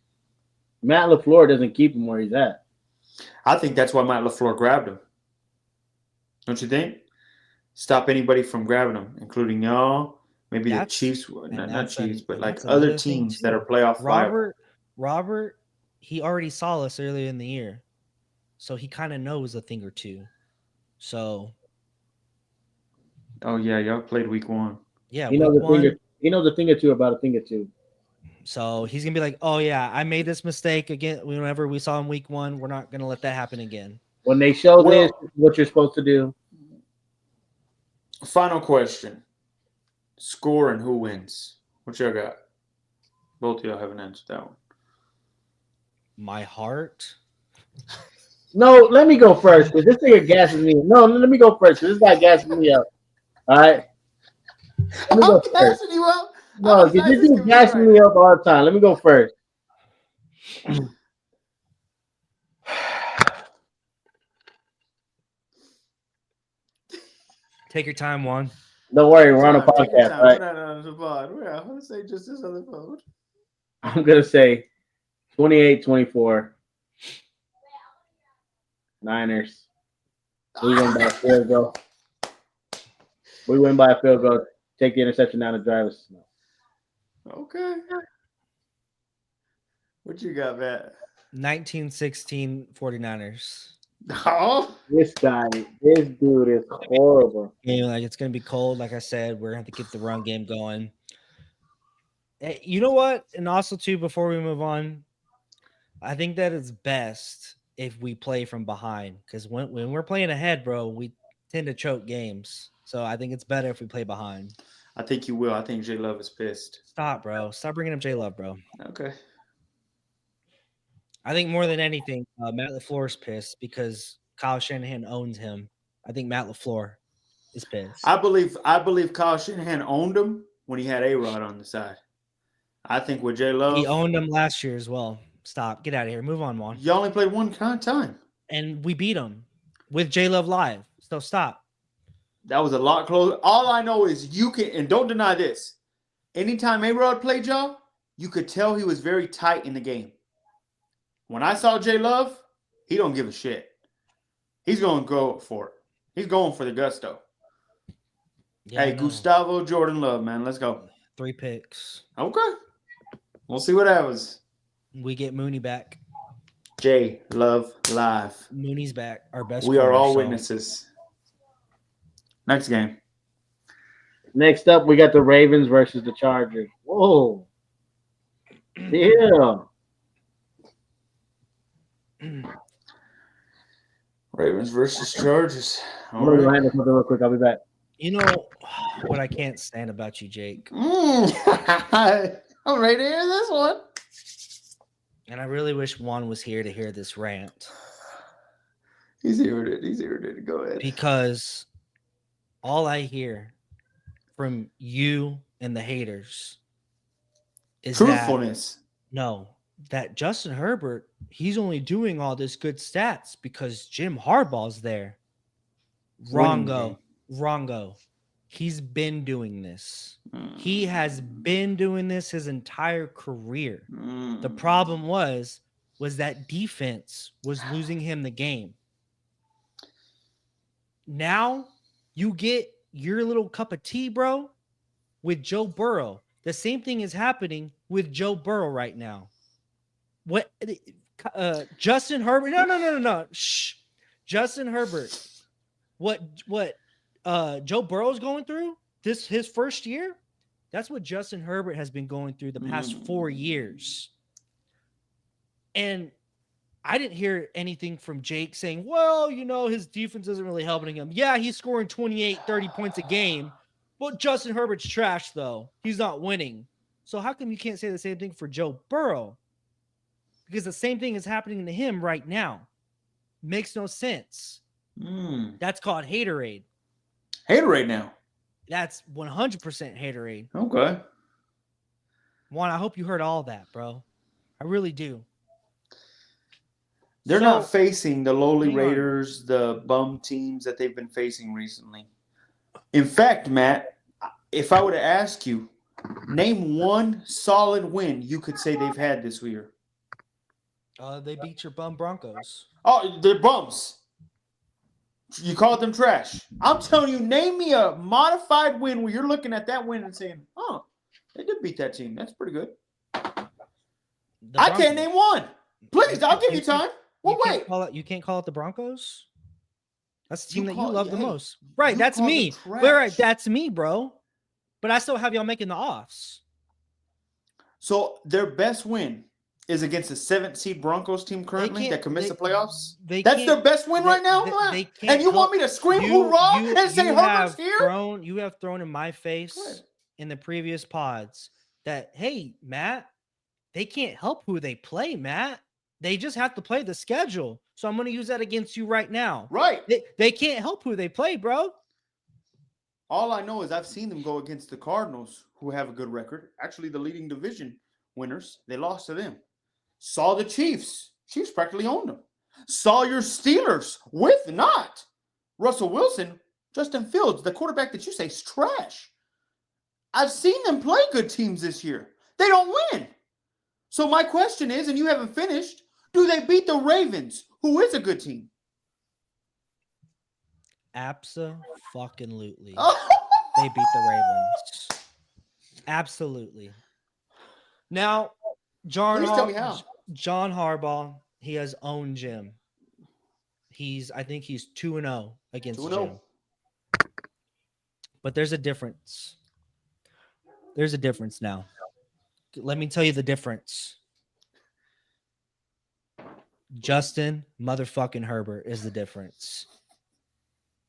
Matt LaFleur doesn't keep him where he's at? I think that's why Matt LaFleur grabbed him. Don't you think? Stop anybody from grabbing him, including y'all, maybe the That's- Chiefs, and not that's Chiefs, an- but and like that's other another thing, teams that too. are playoff viable. Robert, he already saw us earlier in the year. So he kind of knows a thing or two. So Oh yeah, y'all played week 1. yeah, He knows week a thing. one. He knows a thing or two about a thing or two. So he's gonna be like, "Oh yeah, I made this mistake again. Whenever we saw him week 1, we're not gonna let that happen again." When they show Well- this, what you're supposed to do. Final question. Score and who wins? What y'all got? Both of y'all haven't answered that one. My heart. No, let me go first because this nigga gasses me. No, let me go first because this guy gasses me up. All right. Let me go first. gassing you up. No, because this dude gassing me up all the time. Let me go first. Take your time, Juan. Don't worry, we're on a Take your podcast, time. right? We're not on the pod. We're on, let's say just this other phone. I'm gonna say 28-24. Niners. We win by a field goal. We win by a field goal. Take the interception down and drive us. Okay. What you got, Matt? 1916 49ers. Oh, This dude is horrible. Game, like it's gonna be cold. Like I said, we're gonna have to keep the run game going. Hey, you know what? And also too, before we move on, I think that it's best if we play from behind because when we're playing ahead, bro, we tend to choke games. So I think it's better if we play behind. I think you will. I think J Love is pissed. Stop, bro. Stop bringing up J Love, bro. Okay. I think more than anything, Matt LaFleur's pissed because Kyle Shanahan owns him. I think Matt LaFleur is pissed. I believe Kyle Shanahan owned him when he had A-Rod on the side. I think with J Love, He owned him last year as well. Stop. Get out of here. Move on, Juan. you only played one time. And we beat him with J Love live. So stop. That was a lot closer. All I know is you can, and don't deny this. Anytime A-Rod played y'all, you could tell he was very tight in the game. When I saw J Love, he don't give a shit. He's going to go for it. He's going for the gusto. Yeah, I Hey, know. Gustavo Jordan Love, man. Let's go. 3 picks. Okay. We'll see what happens. We get Mooney back. J Love Live. Mooney's back. Our best. We are corner, all so- witnesses. Next game. Next up, we got the Ravens versus the Chargers. Whoa. Yeah. Ravens versus Chargers. I'm All going to go right. handle something real quick. I'll be back. You know what I can't stand about you, Jake, I'm ready to hear this one. and I really wish Juan was here to hear this rant He's irritated. He's irritated. Go ahead. because all I hear from you and the haters is Truthfulness. that Justin Herbert, he's only doing all this good stats because Jim Harbaugh's there. Winning Wrongo. He's been doing this. game. He has been doing this his entire career. Mm. The problem was that defense was losing him the game. Now you get your little cup of tea, bro, with Joe Burrow. The same thing is happening with Joe Burrow right now. What Justin Herbert? No. Shh. Justin Herbert. What Joe Burrow's going through his first year? That's what Justin Herbert has been going through the past 4 years. And I didn't hear anything from Jake saying, well, his defense isn't really helping him. Yeah, he's scoring 28, 30 points a game. But Justin Herbert's trash, though. He's not winning. So how come you can't say the same thing for Joe Burrow? Because the same thing is happening to him right now. Makes no sense. That's called haterade. Haterade now. That's 100% haterade. Okay. Juan, I hope you heard all that, bro. I really do. They're So, not facing the lowly hang on. Raiders, the bum teams that they've been facing recently. In fact, Matt, if I were to ask you, name one solid win you could say they've had this year. They beat your bum Broncos. Oh, they're bums. You called them trash. I'm telling you, name me a modified win where you're looking at that win and saying, "Oh, they did beat that team. That's pretty good." The I can't Broncos. name one. Please, I'll give you time. Well, You can't wait. call it. You can't call it the Broncos. That's the You team that you call- love the hey, most, right? you That's call them me. trash. Right, that's me, bro. But I still have y'all making the offs. So their best win is against the 7th seed Broncos team currently can't- that could miss they- the playoffs. They That's can't- their best win they- right now, they- Matt? they can't And you help- want me to scream hoorah and say you Herbert's have here? you have thrown in my Go face ahead. in the previous pods that, hey, Matt, they can't help who they play, Matt. They just have to play the schedule. So I'm going to use that against you right now. Right. They can't help who they play, bro. All I know is I've seen them go against the Cardinals, who have a good record. Actually, the leading division winners. They lost to them. Saw the Chiefs. Chiefs practically owned them. Saw your Steelers with not Russell Wilson, Justin Fields, the quarterback that you say is trash. I've seen them play good teams this year. They don't win. So my question is, and you haven't finished, do they beat the Ravens, who is a good team? Abso-fucking-lutely. Oh. They beat the Ravens. Absolutely. Now, Please tell me how. John Harbaugh, he has owned Jim. I think he's 2-0 against 2-0. Jim. But there's a difference. There's a difference now. Let me tell you the difference. Justin motherfucking Herbert is the difference.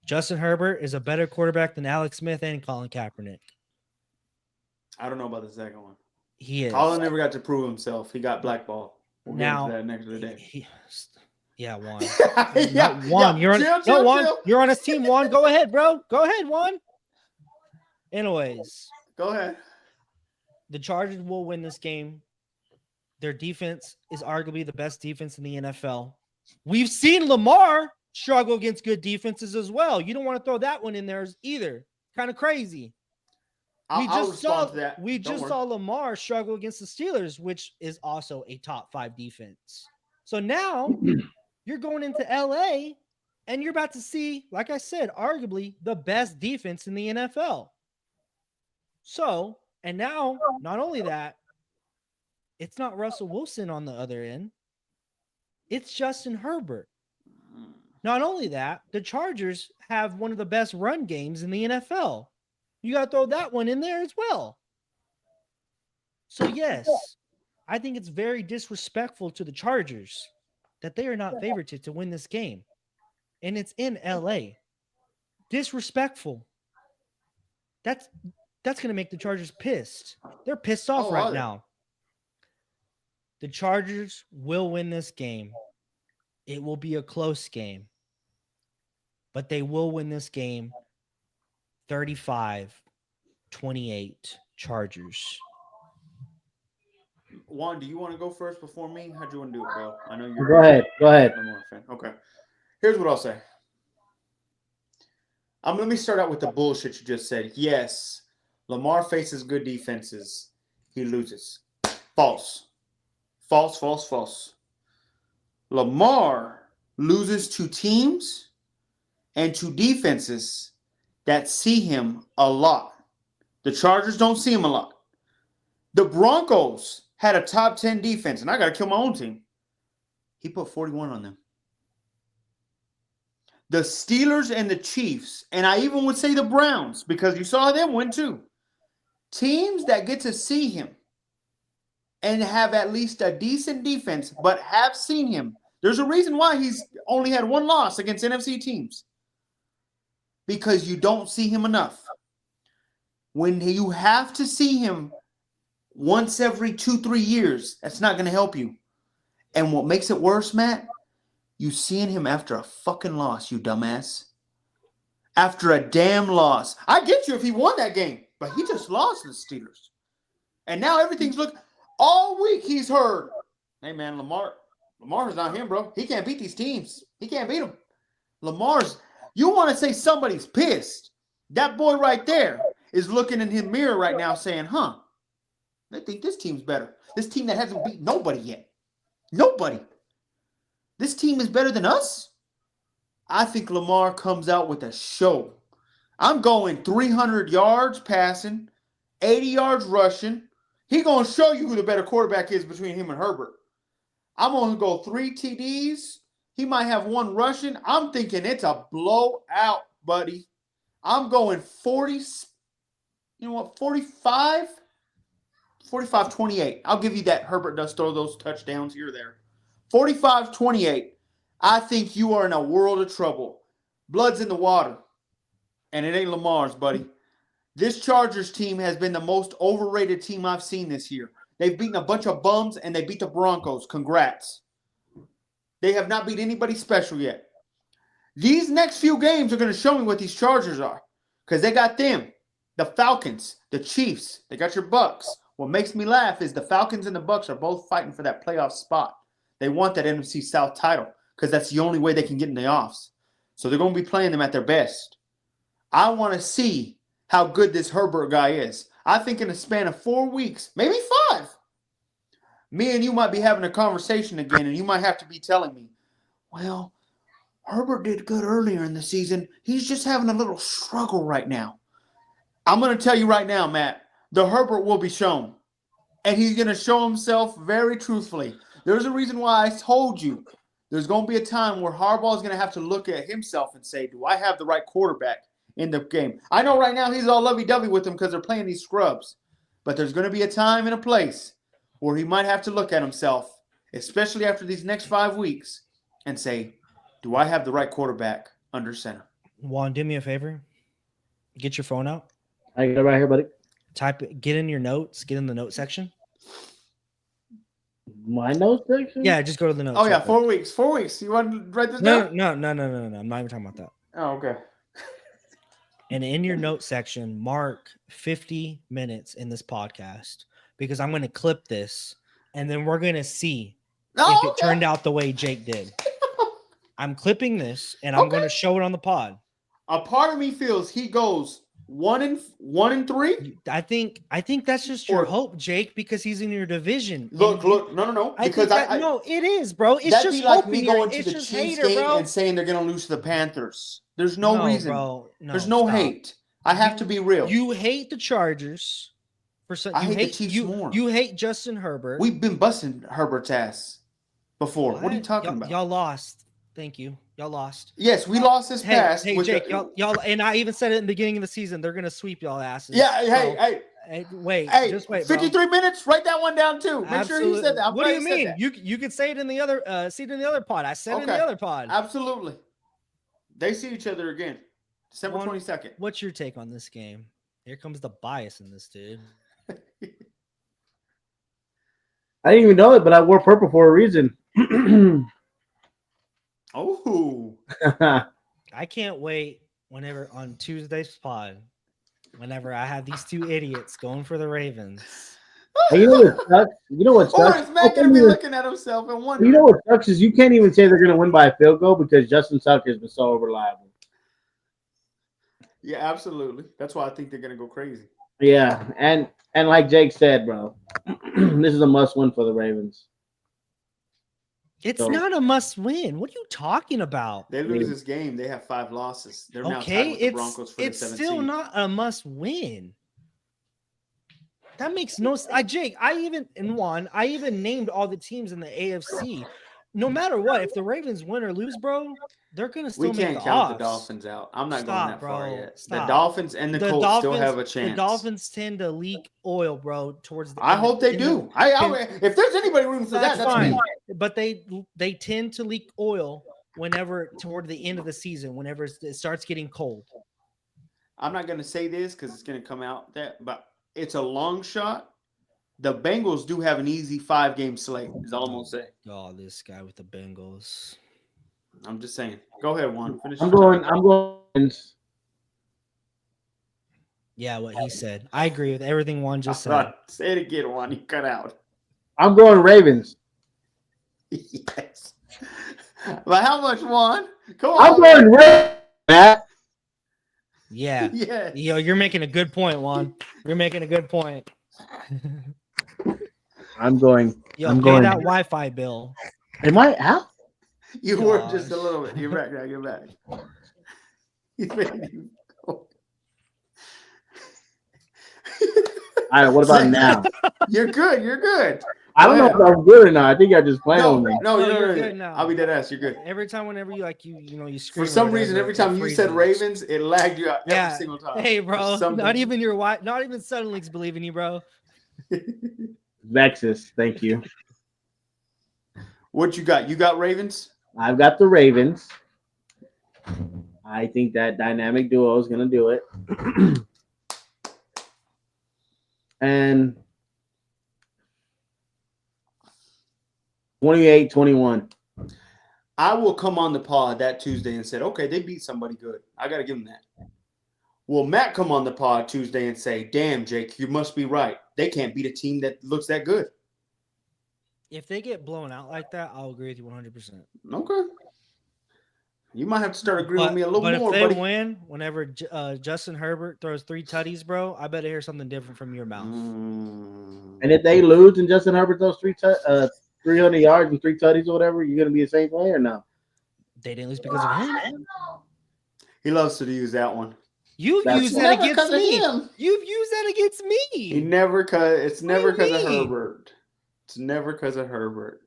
Justin Herbert is a better quarterback than Alex Smith and Colin Kaepernick. I don't know about the second one. He is. Colin never got to prove himself. He got blackballed. We'll get Now, into that next day. Yeah, Juan. Yeah, Juan, yeah. Chill, Juan, chill. you're on his team, Juan. Go ahead, bro. Go ahead, Juan. Anyways, Go ahead. the Chargers will win this game. Their defense is arguably the best defense in the NFL. We've seen Lamar struggle against good defenses as well. You don't want to throw that one in there either. Kind of crazy. I'll respond to that. We Don't just worry. saw Lamar struggle against the Steelers, which is also a top 5 defense. So now you're going into LA and you're about to see, like I said, arguably the best defense in the NFL. So, and now, not only that, it's not Russell Wilson on the other end. It's Justin Herbert. Not only that, the Chargers have one of the best run games in the NFL. You got to throw that one in there as well. So, yes, I think it's very disrespectful to the Chargers that they are not favored to win this game. And it's in LA. Disrespectful. That's going to make the Chargers pissed. They're pissed off right now. The Chargers will win this game. It will be a close game. But they will win this game 35-28 Chargers. Juan, do you want to go first before me? How do you want to do it, bro? I know you're Go ahead. Go ahead. a Lamar fan. Okay. Here's what I'll say. Let me start out with the bullshit you just said. Yes, Lamar faces good defenses. He loses. False. False, false, false. Lamar loses to teams and to defenses that see him a lot. The Chargers don't see him a lot. The Broncos had a top 10 defense, and I got to kill my own team. He put 41 on them. The Steelers and the Chiefs, and I even would say the Browns, because you saw them win too. Teams that get to see him and have at least a decent defense, but have seen him. There's a reason why he's only had one loss against NFC teams. Because you don't see him enough. When you have to see him once every 2-3 years, that's not going to help you. And what makes it worse, Matt, you seeing him after a fucking loss, you dumbass. After a damn loss. I get you if he won that game, but he just lost to the Steelers. And now everything's looking. All week he's heard, Hey, man, Lamar's not him, bro. He can't beat these teams. He can't beat them. Lamar's – you want to say somebody's pissed. That boy right there is looking in his mirror right now saying, they think this team's better. This team that hasn't beat nobody yet. Nobody. This team is better than us? I think Lamar comes out with a show. I'm going 300 yards passing, 80 yards rushing. He's going to show you who the better quarterback is between him and Herbert. I'm going to go 3 TDs. He might have 1 rushing. I'm thinking it's a blowout, buddy. I'm going 40. You know what? 45? 45-28. I'll give you that. Herbert does throw those touchdowns here or there. 45-28. I think you are in a world of trouble. Blood's in the water. And it ain't Lamar's, buddy. This Chargers team has been the most overrated team I've seen this year. They've beaten a bunch of bums, and they beat the Broncos. Congrats. They have not beat anybody special yet. These next few games are going to show me what these Chargers are, because they got them, the Falcons, the Chiefs. They got your Bucks. What makes me laugh is the Falcons and the Bucks are both fighting for that playoff spot. They want that NFC South title because that's the only way they can get in the offs. So they're going to be playing them at their best. I want to see how good this Herbert guy is. I think in a span of 4 weeks, maybe 5, me and you might be having a conversation again, and you might have to be telling me, well, Herbert did good earlier in the season. He's just having a little struggle right now. I'm going to tell you right now, Matt, the Herbert will be shown, and he's going to show himself very truthfully. There's a reason why I told you there's going to be a time where Harbaugh is going to have to look at himself and say, do I have the right quarterback in the game? I know right now he's all lovey-dovey with them because they're playing these scrubs, but there's going to be a time and a place where he might have to look at himself, especially after these next 5 weeks, and say, do I have the right quarterback under center? Juan, do me a favor. Get your phone out. I got it right here, buddy. Get in your notes. Get in the note section. My notes section? Yeah, just go to the notes. Oh, yeah, section. 4 weeks. 4 weeks. You want to write this No. down? No. I'm not even talking about that. Oh, okay. And in your note section, mark 50 minutes in this podcast because I'm going to clip this and then we're going to see if it turned out the way Jake did. I'm clipping this and I'm going to show it on the pod. A part of me feels he goes 1 and 3. I think that's just your hope, Jake, because he's in your division. Look, no. Because no, it is, bro. It's that'd just be like hoping me going to it's the just Chiefs hater, game bro. and saying they're going to lose to the Panthers. There's no reason. Bro. There's no stop. hate. I have to be real. You hate the Chargers for some. I You hate the Chiefs more. You hate Justin Herbert. We've been busting Herbert's ass before. What are you talking about? Y'all lost. Thank you. Y'all lost. Yes, we lost this past. Hey, Jake, y'all, and I even said it in the beginning of the season. They're gonna sweep y'all asses. Yeah, Just wait. 53 bro. minutes. Write that one down too. Make sure he said that. What do you mean? You could say it in the other pod. I said it in the other pod. Absolutely. They see each other again. December 22nd. What's your take on this game? Here comes the bias in this, dude. I didn't even know it, but I wore purple for a reason. Oh. I can't wait whenever on Tuesday's pod, whenever I have these 2 idiots going for the Ravens. Hey, you know what sucks? Or is Matt going to be looking at himself and wondering? You know what sucks is you can't even say they're going to win by a field goal because Justin Tucker has been so reliable. Yeah, absolutely. That's why I think they're going to go crazy. Yeah, and like Jake said, bro, this is a must-win for the Ravens. It's not a must-win. What are you talking about? They lose this game, they have 5 losses. They're now tied with the Broncos for the 7th still seed. not a must-win. That makes no sense. Jake, I even named all the teams in the AFC. No matter what, if the Ravens win or lose, bro, they're gonna still make the We can't count odds. the Dolphins out. I'm not going that far yet. Stop. The Dolphins and the Colts still have a chance. The Dolphins tend to leak oil, bro, towards the I hope they do. If there's anybody rooting for that's fine. me. But they tend to leak oil whenever toward the end of the season, whenever it starts getting cold. I'm not going to say this because it's going to come out but it's a long shot. The Bengals do have an easy 5-game slate, is all I'm going to say. Oh, this guy with the Bengals. I'm just saying. Go ahead, Juan. Finish. I'm going. Yeah, what he said. I agree with everything Juan just said. Say it again, Juan. You cut out. I'm going Ravens. Yes. But how much won? Come I'm on. going red, Matt. Yeah. Yes. Yo, you're making a good point, Juan. You're making a good point. I'm going. Yo, I'm pay going. that Wi-Fi bill. Am I out? You were just a Gosh. little bit. You're back now. You're back. He made you go. All right. What about now? You're good. You're good. I don't know if I'm good or not. I think I just playing No, with me. no, No, no, you're no, good no. now. I'll be dead ass. You're good. Every time, whenever you you scream. For some or reason, whatever, every time it you said freezes. Ravens, it lagged you out Yeah. every single time. Hey, bro. Something. Not even not even Suddenlinks believe in you, bro. Vexus. Thank you. What you got? You got Ravens? I've got the Ravens. I think that dynamic duo is going to do it. And 28-21. I will come on the pod that Tuesday and said, okay, they beat somebody good. I got to give them that. Will Matt come on the pod Tuesday and say, damn, Jake, you must be right. They can't beat a team that looks that good. If they get blown out like that, I'll agree with you 100%. Okay. You might have to start agreeing with me a little but more, if they buddy. win, whenever Justin Herbert throws 3 tutties, bro, I better hear something different from your mouth. And if they lose and Justin Herbert throws 300 yards and 3 tutties or whatever, you're going to be the same player now. They didn't lose because of him. He loves to use that one. You've That's used why. that Never against 'cause of me. him. You've used that against He me. never it's What do never you because of mean? Herbert. It's never because of Herbert.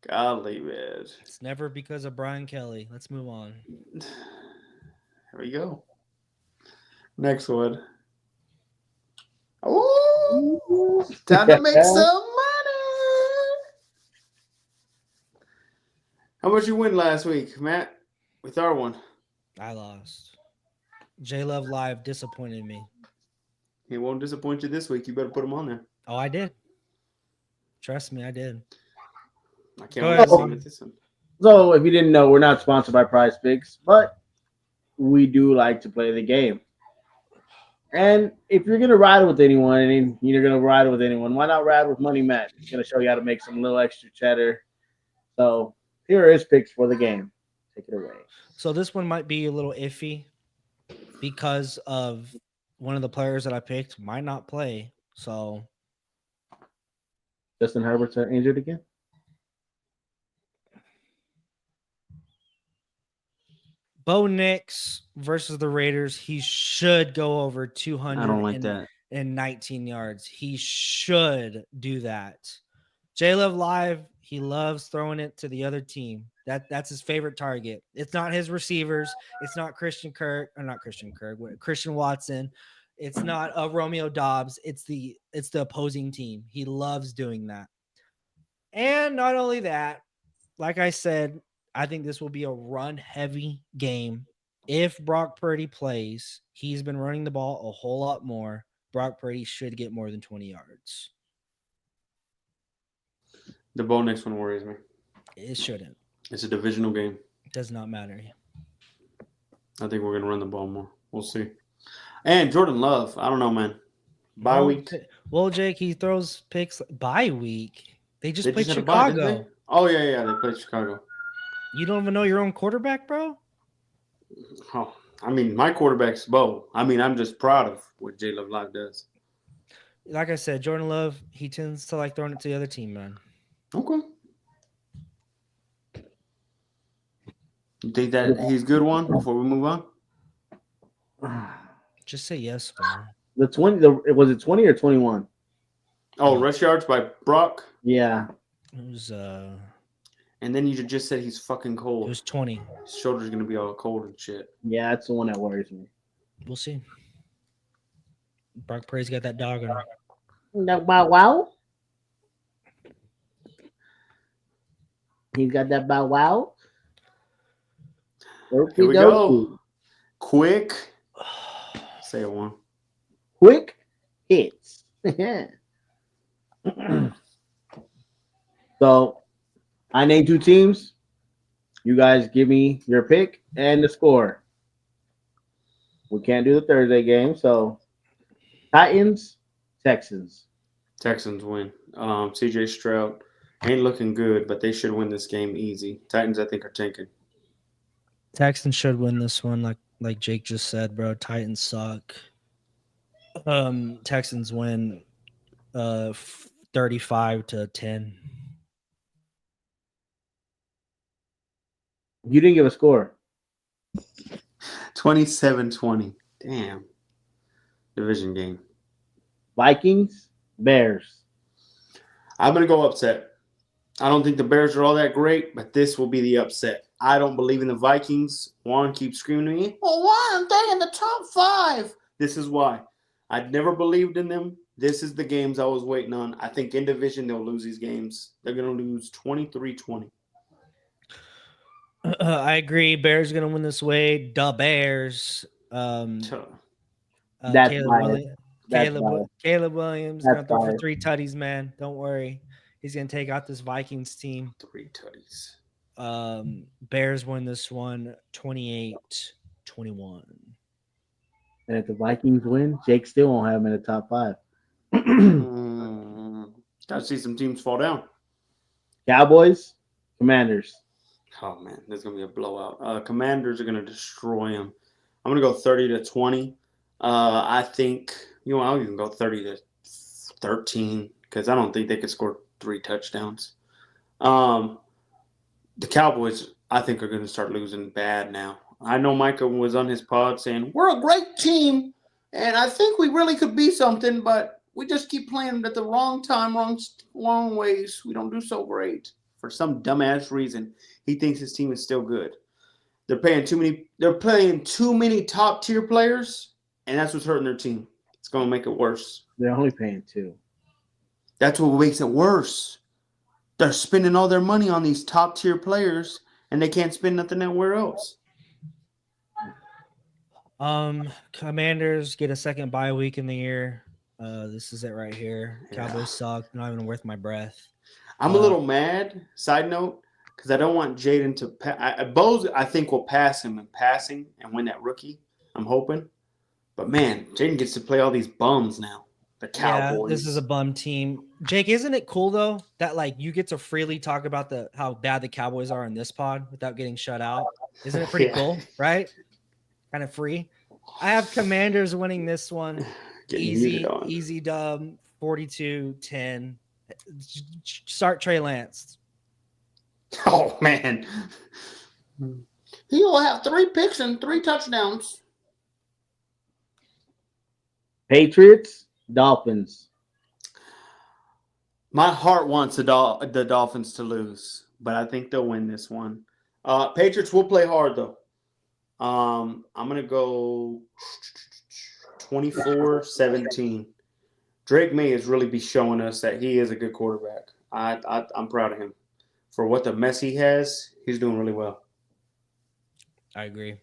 Golly, man. It's never because of Brian Kelly. Let's move on. Here we go. Next one. Oh, time to make some money. How much you win last week, Matt? With our one. I lost. J Love Live disappointed me. He won't disappoint you this week. You better put him on there. Oh, I did. Trust me, I did. I can't Go wait ahead, to see Juan. him at this one. So, if you didn't know, we're not sponsored by Prize Picks, but we do like to play the game. And if you're going to ride with anyone and you're going to ride with anyone, why not ride with Money Matt? He's going to show you how to make some little extra cheddar. So, here are his picks for the game. Take it away. So this one might be a little iffy because of one of the players that I picked might not play. So Justin Herbert's injured again? Bo Nix versus the Raiders. He should go over 219 yards. He should do that. J Love Live, he loves throwing it to the other team. That's his favorite target. It's not his receivers. It's not Christian Watson. It's not Romeo Dobbs. It's the opposing team. He loves doing that. And not only that, like I said, I think this will be a run-heavy game. If Brock Purdy plays, he's been running the ball a whole lot more. Brock Purdy should get more than 20 yards. The Bo Nix one worries me. It shouldn't. It's a divisional game. It does not matter. I think we're going to run the ball more. We'll see. And Jordan Love, I don't know, man. Bye week. Well, Jake, he throws picks bye week. They just played had a bye, didn't Chicago. they? Oh, yeah. They played Chicago. You don't even know your own quarterback, bro? Oh, I mean, my quarterback's Bo. I mean, I'm just proud of what J Love Live does. Like I said, Jordan Love, he tends to like throwing it to the other team, man. Okay. You think that he's good one before we move on? Just say yes, man. Was it 20 or 21? Oh, rush yards by Brock. Yeah. It was And then you just said he's fucking it cold. was 20. His shoulder's gonna be all cold and shit. Yeah, that's the one that worries me. We'll see. Brock Purdy's got that dog on him. That bow wow. He's got that bow wow. Here we go. Quick. Say it one. Quick hits. So, I named 2 teams. You guys give me your pick and the score. We can't do the Thursday game, so Titans, Texans. Texans win. CJ Stroud ain't looking good, but they should win this game easy. Titans, I think, are tanking. Texans should win this one, like Jake just said, bro. Titans suck. Texans win 35-10. You didn't give a score. 27-20. Damn. Division game. Vikings, Bears. I'm going to go upset. I don't think the Bears are all that great, but this will be the upset. I don't believe in the Vikings. Juan keeps screaming to me, well, why aren't they in the top 5? This is why. I'd never believed in them. This is the games I was waiting on. I think in division they'll lose these games. They're going to lose 23-20. I agree. Bears gonna win this way. The Bears. That's Caleb, biased. That's biased. Caleb Williams That's gonna throw for biased. 3 tutties, man. Don't worry. He's gonna take out this Vikings team. 3 tutties. Bears win this one 28-21. And if the Vikings win, Jake still won't have them in the top 5. Gotta see some teams fall down. Cowboys, Commanders. Oh, man, there's going to be a blowout. Commanders are going to destroy them. I'm going to go 30-20. I think, I'll even go 30-13 because I don't think they could score 3 touchdowns. The Cowboys, I think, are going to start losing bad now. I know Micah was on his pod saying, we're a great team, and I think we really could be something, but we just keep playing at the wrong time, wrong ways. We don't do so great. For some dumbass reason, he thinks his team is still good. They're playing too many top tier players, and that's what's hurting their team. It's going to make it worse. They're only paying 2. That's what makes it worse. They're spending all their money on these top tier players, and they can't spend nothing anywhere else. Commanders get a second bye week in the year. This is it right here. Yeah. Cowboys suck. Not even worth my breath. I'm a little mad, side note, because I don't want Jaden to Bose, I think, will pass him in passing and win that rookie. I'm hoping. But, man, Jaden gets to play all these bums now. The Cowboys. Yeah, this is a bum team. Jake, isn't it cool, though, that, you get to freely talk about how bad the Cowboys are in this pod without getting shut out? Isn't it pretty cool, right? Kind of free. I have Commanders winning this one. Easy dub, 42-10. Start Trey Lance. Oh, man. He will have 3 picks and 3 touchdowns. Patriots, Dolphins. My heart wants the Dolphins to lose, but I think they'll win this one. Patriots will play hard, though. I'm going to go 24-17. Drake May has really be showing us that he is a good quarterback. I'm proud of him. For what the mess he has, he's doing really well. I agree.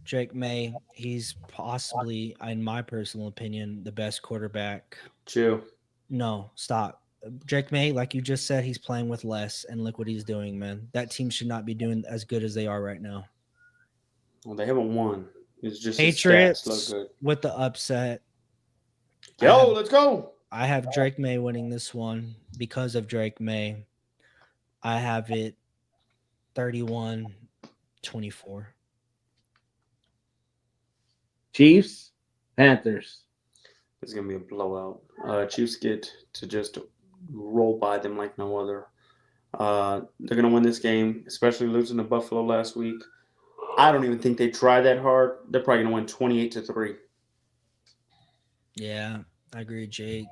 Drake May, he's possibly, in my personal opinion, the best quarterback. Chill. No, stop. Drake May, like you just said, he's playing with less, and look what he's doing, man. That team should not be doing as good as they are right now. Well, they haven't won. It's just Patriots look good. with the upset. Let's go. I have Drake May winning this one because of Drake May. I have it 31-24. Chiefs, Panthers. It's going to be a blowout. Chiefs get to just roll by them like no other. They're going to win this game, especially losing to Buffalo last week. I don't even think they try that hard. They're probably going to win 28-3. Yeah, I agree, Jake.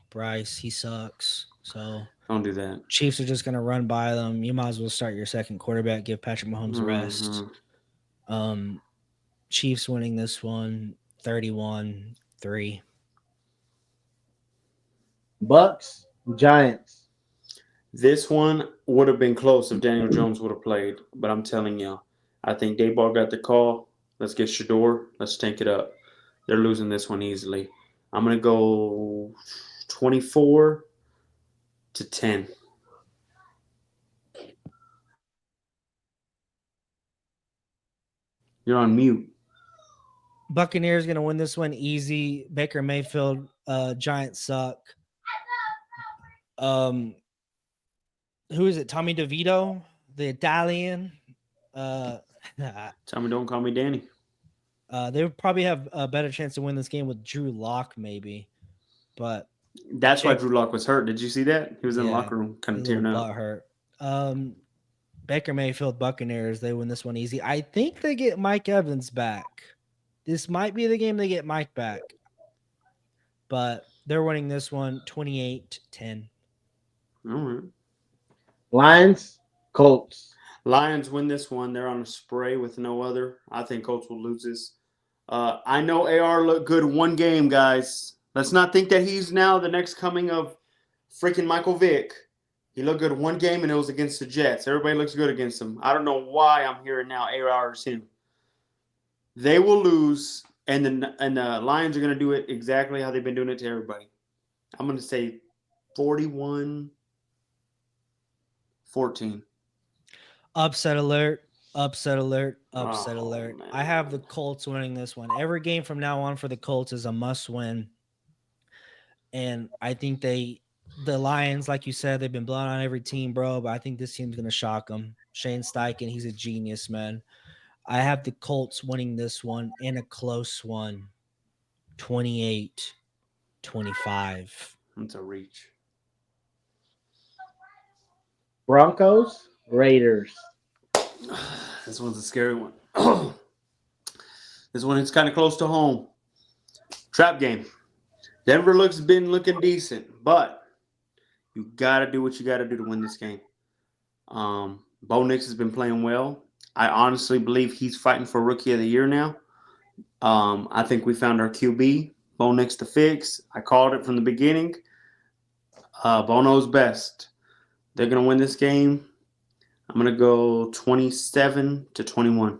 Bryce, he sucks. So don't do that. Chiefs are just going to run by them. You might as well start your second quarterback, give Patrick Mahomes a rest. Chiefs winning this one 31-3. Bucks, Giants. This one would have been close if Daniel Jones would have played, but I'm telling you, I think Dayball got the call. Let's get Shador. Let's tank it up. They're losing this one easily. I'm going to go 24-10. You're on mute. Buccaneers going to win this one easy. Baker Mayfield, Giants suck. Who is it? Tommy DeVito, the Italian. Tell me, don't call me Danny. They would probably have a better chance to win this game with Drew Lock, maybe. But That's why Drew Lock was hurt. Did you see that? He was in the Yeah, locker room kind a of little tearing up. butt hurt. Baker Mayfield, Buccaneers, they win this one easy. I think they get Mike Evans back. This might be the game they get Mike back. But they're winning this one 28-10. All right. Lions, Colts. Lions win this one. They're on a spray with no other. I think Colts will lose this. I know AR looked good one game, guys. Let's not think that he's now the next coming of freaking Michael Vick. He looked good one game, and it was against the Jets. Everybody looks good against him. I don't know why I'm hearing now AR is him. They will lose, and the Lions are going to do it exactly how they've been doing it to everybody. I'm going to say 41-14. Upset alert. Upset alert. Upset Oh, alert. man. I have the Colts winning this one. Every game from now on for the Colts is a must win. And I think the Lions, like you said, they've been blowing on every team, bro. But I think this team's going to shock them. Shane Steichen, he's a genius, man. I have the Colts winning this one in a close one, 28-25. That's a reach. Broncos, Raiders. This one's a scary one. This one is kind of close to home. Trap game. Denver been looking decent, but you got to do what you got to do to win this game. Bo Nix has been playing well. I honestly believe he's fighting for Rookie of the Year now. I think we found our QB, Bo Nix to fix. I called it from the beginning. Bo knows best. They're going to win this game. I'm going to go 27-21.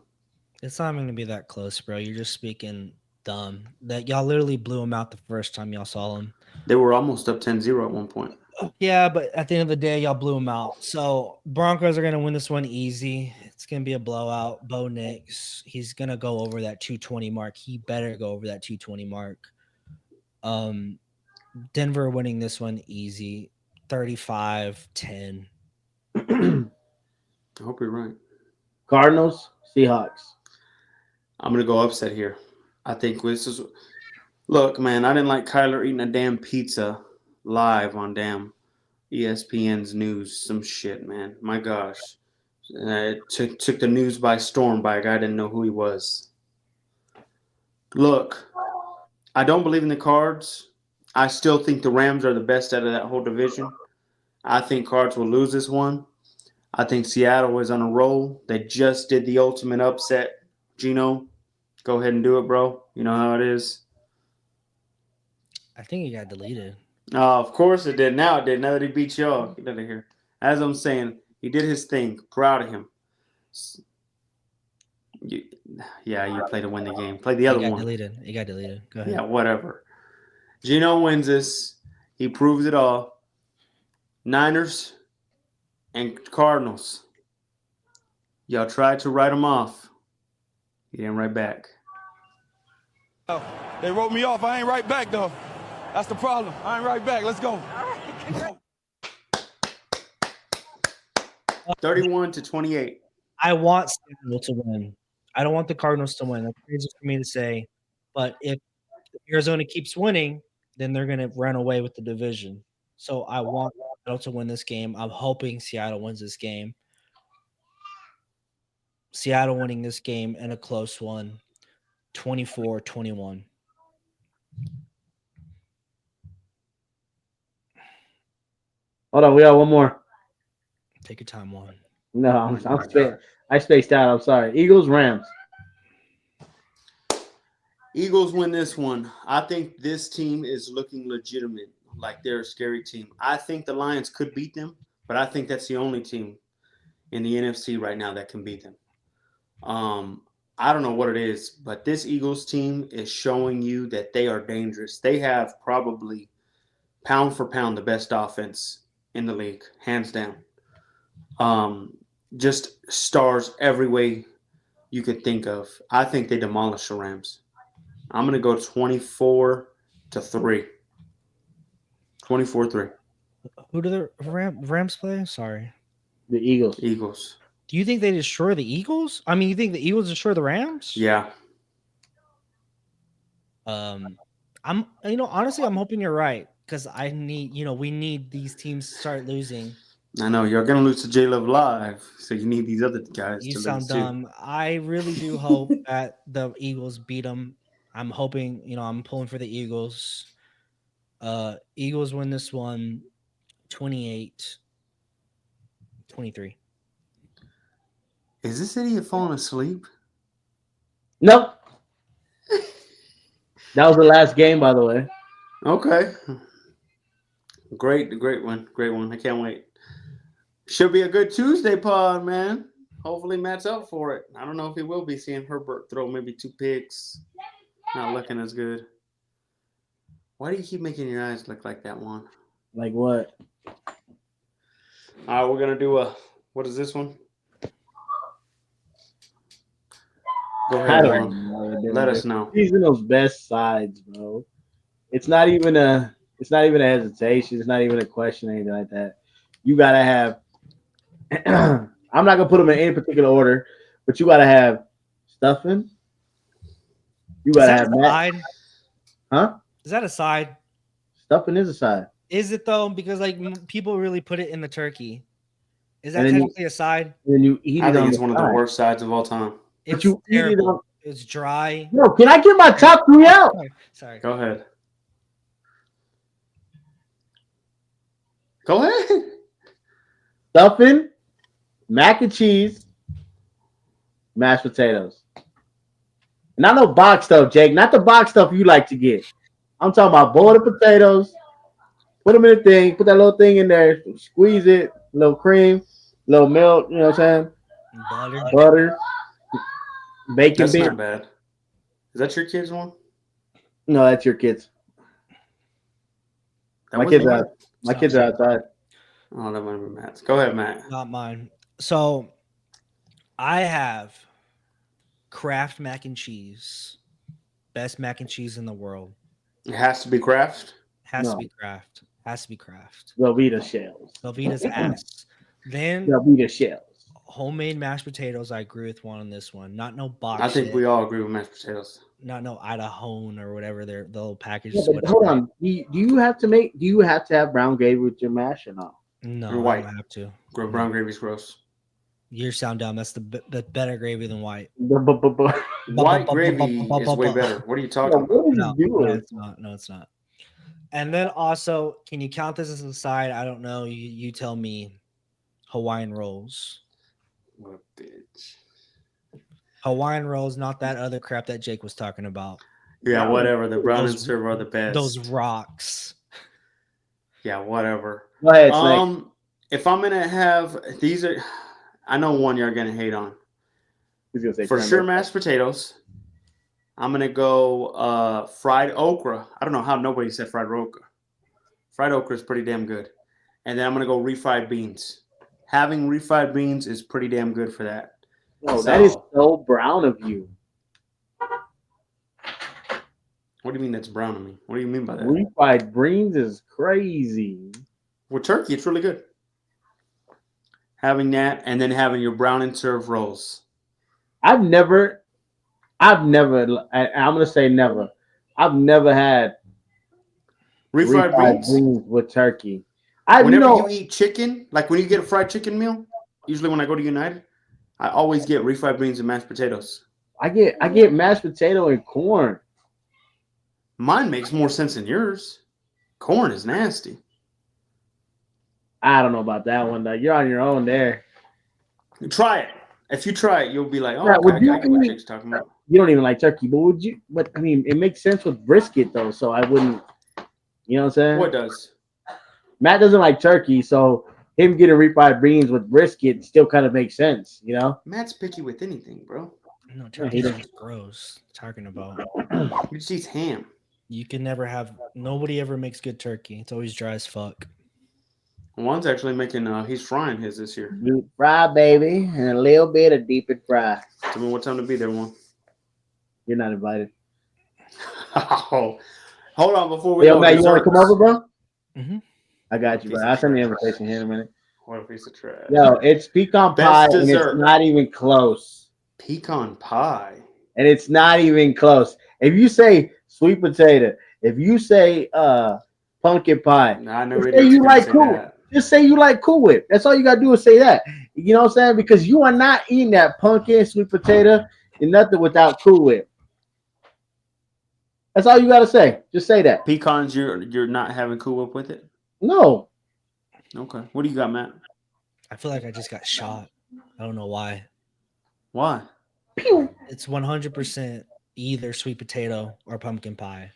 It's not even going to be that close, bro. You're just speaking dumb. That y'all literally blew them out the first time y'all saw them. They were almost up 10-0 at one point. Yeah, but at the end of the day, y'all blew them out. So Broncos are going to win this one easy. It's going to be a blowout. Bo Nix, he's going to go over that 220 mark. He better go over that 220 mark. Denver winning this one easy, 35-10. I hope you're right. Cardinals, Seahawks. I'm going to go upset here. I think this is – look, man, I didn't like Kyler eating a damn pizza live on damn ESPN's news. Some shit, man. My gosh. It took the news by storm by a guy I didn't know who he was. Look, I don't believe in the Cards. I still think the Rams are the best out of that whole division. I think Cards will lose this one. I think Seattle is on a roll. They just did the ultimate upset. Gino, go ahead and do it, bro. You know how it is. I think he got deleted. Oh, of course it did. Now it did. Now that he beat y'all. Get out of here. As I'm saying, he did his thing. Proud of him. You played to win the game. Play the other one. He got deleted. Go ahead. Yeah, whatever. Gino wins this. He proves it all. Niners and Cardinals. Y'all tried to write him off. He didn't write back. They wrote me off. I ain't right back, though. That's the problem. I ain't right back. Let's go. 31-28. I want Seattle to win. I don't want the Cardinals to win. That's crazy for me to say. But if Arizona keeps winning, then they're going to run away with the division. So I want Seattle to win this game. I'm hoping Seattle wins this game. Seattle winning this game in a close one, 24-21. Hold on, we got one more. Take your time, Juan. No, I spaced out. I'm sorry. Eagles, Rams. Eagles win this one. I think this team is looking legitimate, like they're a scary team. I think the Lions could beat them, but I think that's the only team in the NFC right now that can beat them. I don't know what it is, but this Eagles team is showing you that they are dangerous. They have probably pound for pound the best offense in the league, hands down. Just stars every way you could think of. I think they demolish the Rams. I'm gonna go 24-3. 24-3. Who do the Rams play? Sorry. The Eagles. Eagles. Do you think they destroy the Eagles? I mean, you think the Eagles destroy the Rams? Yeah. Honestly, I'm hoping you're right because I need, we need these teams to start losing. I know you're gonna lose to J Love Live, so you need these other guys You to sound lose too. dumb. I really do hope that the Eagles beat them. I'm hoping, I'm pulling for the Eagles. Eagles win this one 28-23. Is this idiot falling asleep? Nope. That was the last game, by the way. Okay. Great one. Great one. I can't wait. Should be a good Tuesday pod, man. Hopefully Matt's up for it. I don't know if he will be, seeing Herbert throw maybe 2 picks. Not looking as good. Why do you keep making your eyes look like that one? Like what? All right, we're gonna do what is this one? Go I ahead, don't Dylan. know. Let us know. He's in those best sides, bro. It's not even a hesitation. It's not even a question or anything like that. You gotta have. I'm not gonna put them in any particular order, but you gotta have stuffing. You gotta have Matt. Side? Huh? Is that a side? Stuffing is a side. Is it though? Because people really put it in the turkey. Is that And then technically a side? And then you eat I it think on it's the one of the side. worst sides of all time. It's you eat it terrible. on- It's dry. No, can I get my top 3 out? Sorry. Go ahead. Go ahead. Stuffing, mac and cheese, mashed potatoes. Not no box stuff, Jake. Not the box stuff you like to get. I'm talking about boiled potatoes. Put them in a thing. Put that little thing in there. Squeeze it. A little cream. A little milk. You know what I'm saying? Butter. Bacon That's bit. not bad. Is that your kids' one? No, that's your kids. That My wasn't kids mine? are. My kids are outside. Oh, that might have been Matt's. Go ahead, Matt. Not mine. So I have Kraft mac and cheese. Best mac and cheese in the world. It has to be Kraft. Has No. to be Kraft. Has to be Kraft. Velveeta shells. Velveeta's ass. Then Velveeta shells. homemade mashed potatoes. I agree with one on this one. Not no box. I think shit. we all agree with mashed potatoes. Not no Idaho or whatever the little package. Yeah, but hold on. Do you have to have brown gravy with your mash or not? No, Or I white. don't have to. Brown gravy's gross. You sound dumb. That's the better gravy than white. White gravy is way better. What are you talking about? What are No, you doing? it's not. No, it's not. And then also, can you count this as a side? I don't know. You tell me. Hawaiian rolls. What a bitch. Hawaiian rolls, not that other crap that Jake was talking about. Yeah, whatever. The brown and Those- serve are the best. Those rocks. Yeah, whatever. Go ahead, Snake. If I'm gonna have these are, I know one you're gonna hate on. He's gonna say For cranberry. sure, mashed potatoes. I'm gonna go fried okra. I don't know how nobody said fried okra. Fried okra is pretty damn good. And then I'm gonna go refried beans. Having refried beans is pretty damn good for that. No, that is so brown of you. What do you mean that's brown to me? What do you mean by that? Refried beans is crazy. With turkey, it's really good. Having that and then having your brown and serve rolls. I'm gonna say never. I've never had Refried beans. with turkey. Whenever you eat chicken, like when you get a fried chicken meal, usually when I go to United, I always get refried beans and mashed potatoes. I get mashed potato and corn. Mine makes more sense than yours. Corn is nasty. I don't know about that one though. You're on your own there. Try it. If you try it, you'll be like, oh, Yeah, okay, would I you get what eat- Jake's talking about. You don't even like turkey, but would you? But I mean, it makes sense with brisket though. So I wouldn't. You know what I'm saying? What does? Matt doesn't like turkey, so him getting refried beans with brisket still kind of makes sense. You know? Matt's picky with anything, bro. No, he turkey doesn't. is gross. Talking about. He just eats ham. You can never have. Nobody ever makes good turkey. It's always dry as fuck. One's actually making, he's frying his this year. Deep fry, baby, and a little bit of deep and fry. Tell me what time to be there, one. You're not invited. Oh, hold on before we Yo, go. Matt, you want to come desserts. over, bro? Mhm. I got you, bro. I'll send the invitation here in a minute. What a piece of trash. Yo, it's pecan Best pie, and dessert. it's not even close. Pecan pie. And it's not even close. If you say sweet potato, if you say pumpkin pie, I know just it say is you gonna like say Cool. that. Just say you like Cool Whip. That's all you gotta do is say that. You know what I'm saying? Because you are not eating that pumpkin, sweet potato, and nothing without Cool Whip. That's all you gotta say. Just say that. Pecans, you're not having Cool Whip with it? No. Okay. What do you got, Matt? I feel like I just got shot. I don't know why. Why? Pew. It's 100% either sweet potato or pumpkin pie.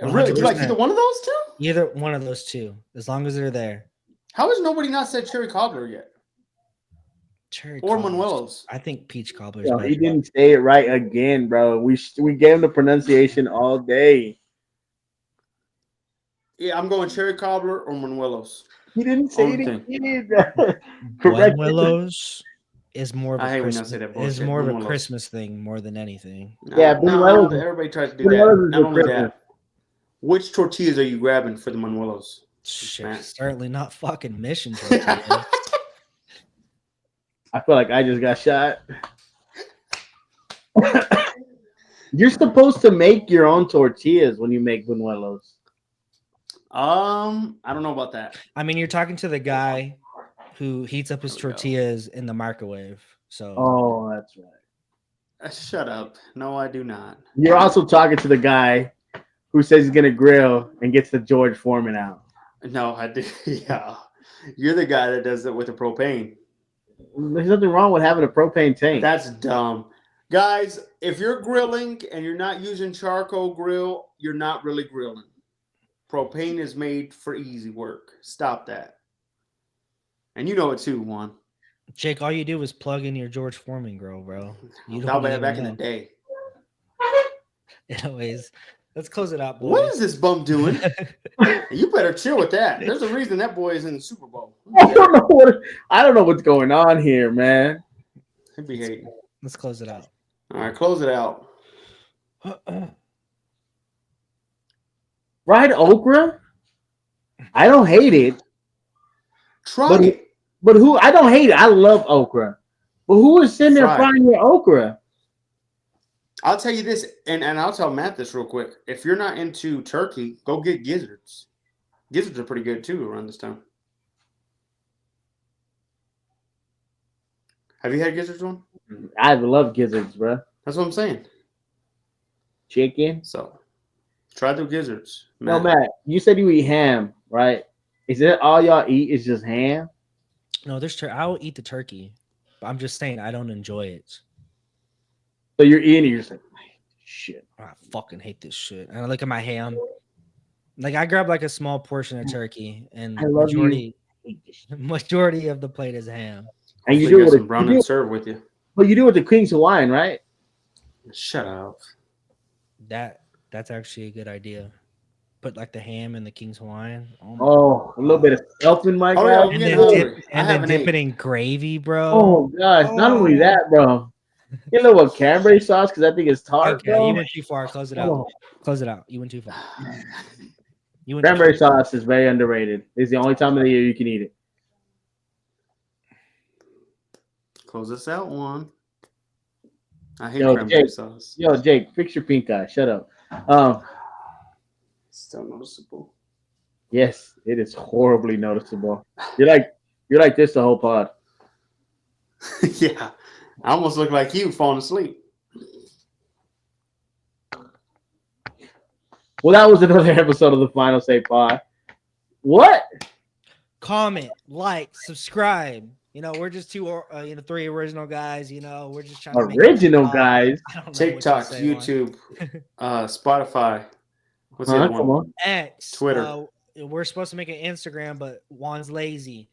Really? You like 100%. either one of those two? Either one of those two, as long as they're there. How has nobody not said cherry cobbler yet? Cherry Or cobbler's- Manuelos? I think peach cobbler's Yo, better. he didn't say it right again, bro. We gave him the pronunciation all day. Yeah, I'm going cherry cobbler or Manuelos. He didn't say Only it thing. again. Correct. Buñuelos is more of I a hate when y'all Christmas, say that is bullshit. more of a Buñuelos. Christmas thing more than anything. Yeah, no, Buñuelos- everybody tries to do Buñuelos that. is Not for only Christmas. that, which tortillas are you grabbing for the Manuelos? Shit, Matt. certainly not fucking mission tortillas. I feel like I just got shot. You're supposed to make your own tortillas when you make buñuelos. I don't know about that. I mean, you're talking to the guy who heats up his There we go. tortillas in the microwave. So Oh, that's right. Shut up. No, I do not. You're also talking to the guy who says he's gonna grill and gets the George Foreman out. No, I do. Yeah. You're the guy that does it with the propane. There's nothing wrong with having a propane tank. That's dumb. Guys, if you're grilling and you're not using charcoal grill, you're not really grilling. Propane is made for easy work. Stop that. And you know it too, Juan. Jake, all you do is plug in your George Foreman grill, bro. You That don't way even back in the know. day. Anyways, let's close it out, boys. What is this bum doing? You better chill with that. There's a reason that boy is in the Super Bowl. I don't know what's going on here, man. He'd be hating. Let's close it out. All right, close it out. Fried okra? I don't hate it. Try But it. But who? I don't hate it. I love okra. But who is sitting there Fried. frying your okra? I'll tell you this, and I'll tell Matt this real quick. If you're not into turkey, go get gizzards. Gizzards are pretty good too around this time. Have you had gizzards one? I love gizzards, bro. That's what I'm saying. Chicken. So try the gizzards. No, Matt, you said you eat ham, right? Is that all y'all eat? Is just ham? No, there's I will eat the turkey. But I'm just saying I don't enjoy it. So you're eating it, you're just like, shit. I fucking hate this shit. And I look at my ham. Like I grab like a small portion of turkey, and I love majority of the plate is ham. And you Hopefully do got it some with brown and serve with you. but you do it with the Queen's Hawaiian, right? Shut up. That's actually a good idea. Put like the ham and the King's Hawaiian. my Oh, a little bit of stuff in my Oh, guy. yeah, I'm and getting then hungry. dip, I and then haven't dip ate. it in gravy, bro. Oh gosh, not only that, bro. Get a little cranberry sauce because I think it's tart, Okay, bro. you went too far. Close it out. Oh, Close it out. You went too far. You went too cranberry far. sauce is very underrated. It's the only time of the year you can eat it. Close this out, one. I hate Yo, cranberry Jake. sauce. Yo, Jake, fix your pink eye. Shut up. Still noticeable. Yes, it is horribly noticeable. You're like this the whole pod. Yeah. I almost look like you falling asleep. Well, that was another episode of the Final Say Pod. What? Comment, like, subscribe. You know, we're just three original guys. You know, we're just trying to make Original it guys. I don't know what TikTok, to say, Juan. YouTube, Spotify. What's the Huh? other Come one? on. X, Twitter. We're supposed to make an Instagram, but Juan's lazy.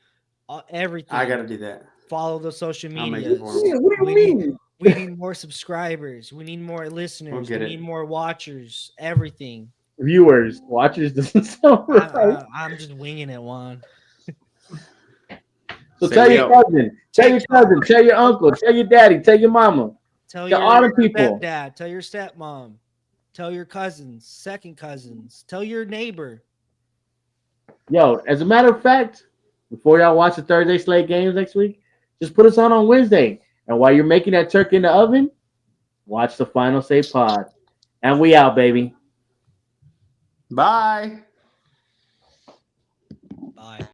Everything. I got to do that. Follow the social I'll make it medias. for him. What do you mean? We need more subscribers. We need more listeners. We'll We get it. need more watchers. Everything. Viewers, watchers doesn't sound right. I'm just winging it, Juan. So Say tell we your out. cousin, tell your cousin, tell your uncle, tell your daddy, tell your mama. Tell To your all the people. stepdad. Tell your stepmom. Tell your cousins, second cousins, tell your neighbor. Yo, as a matter of fact, before y'all watch the Thursday slate games next week, just put us on Wednesday. And while you're making that turkey in the oven, watch the Final Say pod. And we out, baby. Bye. Bye.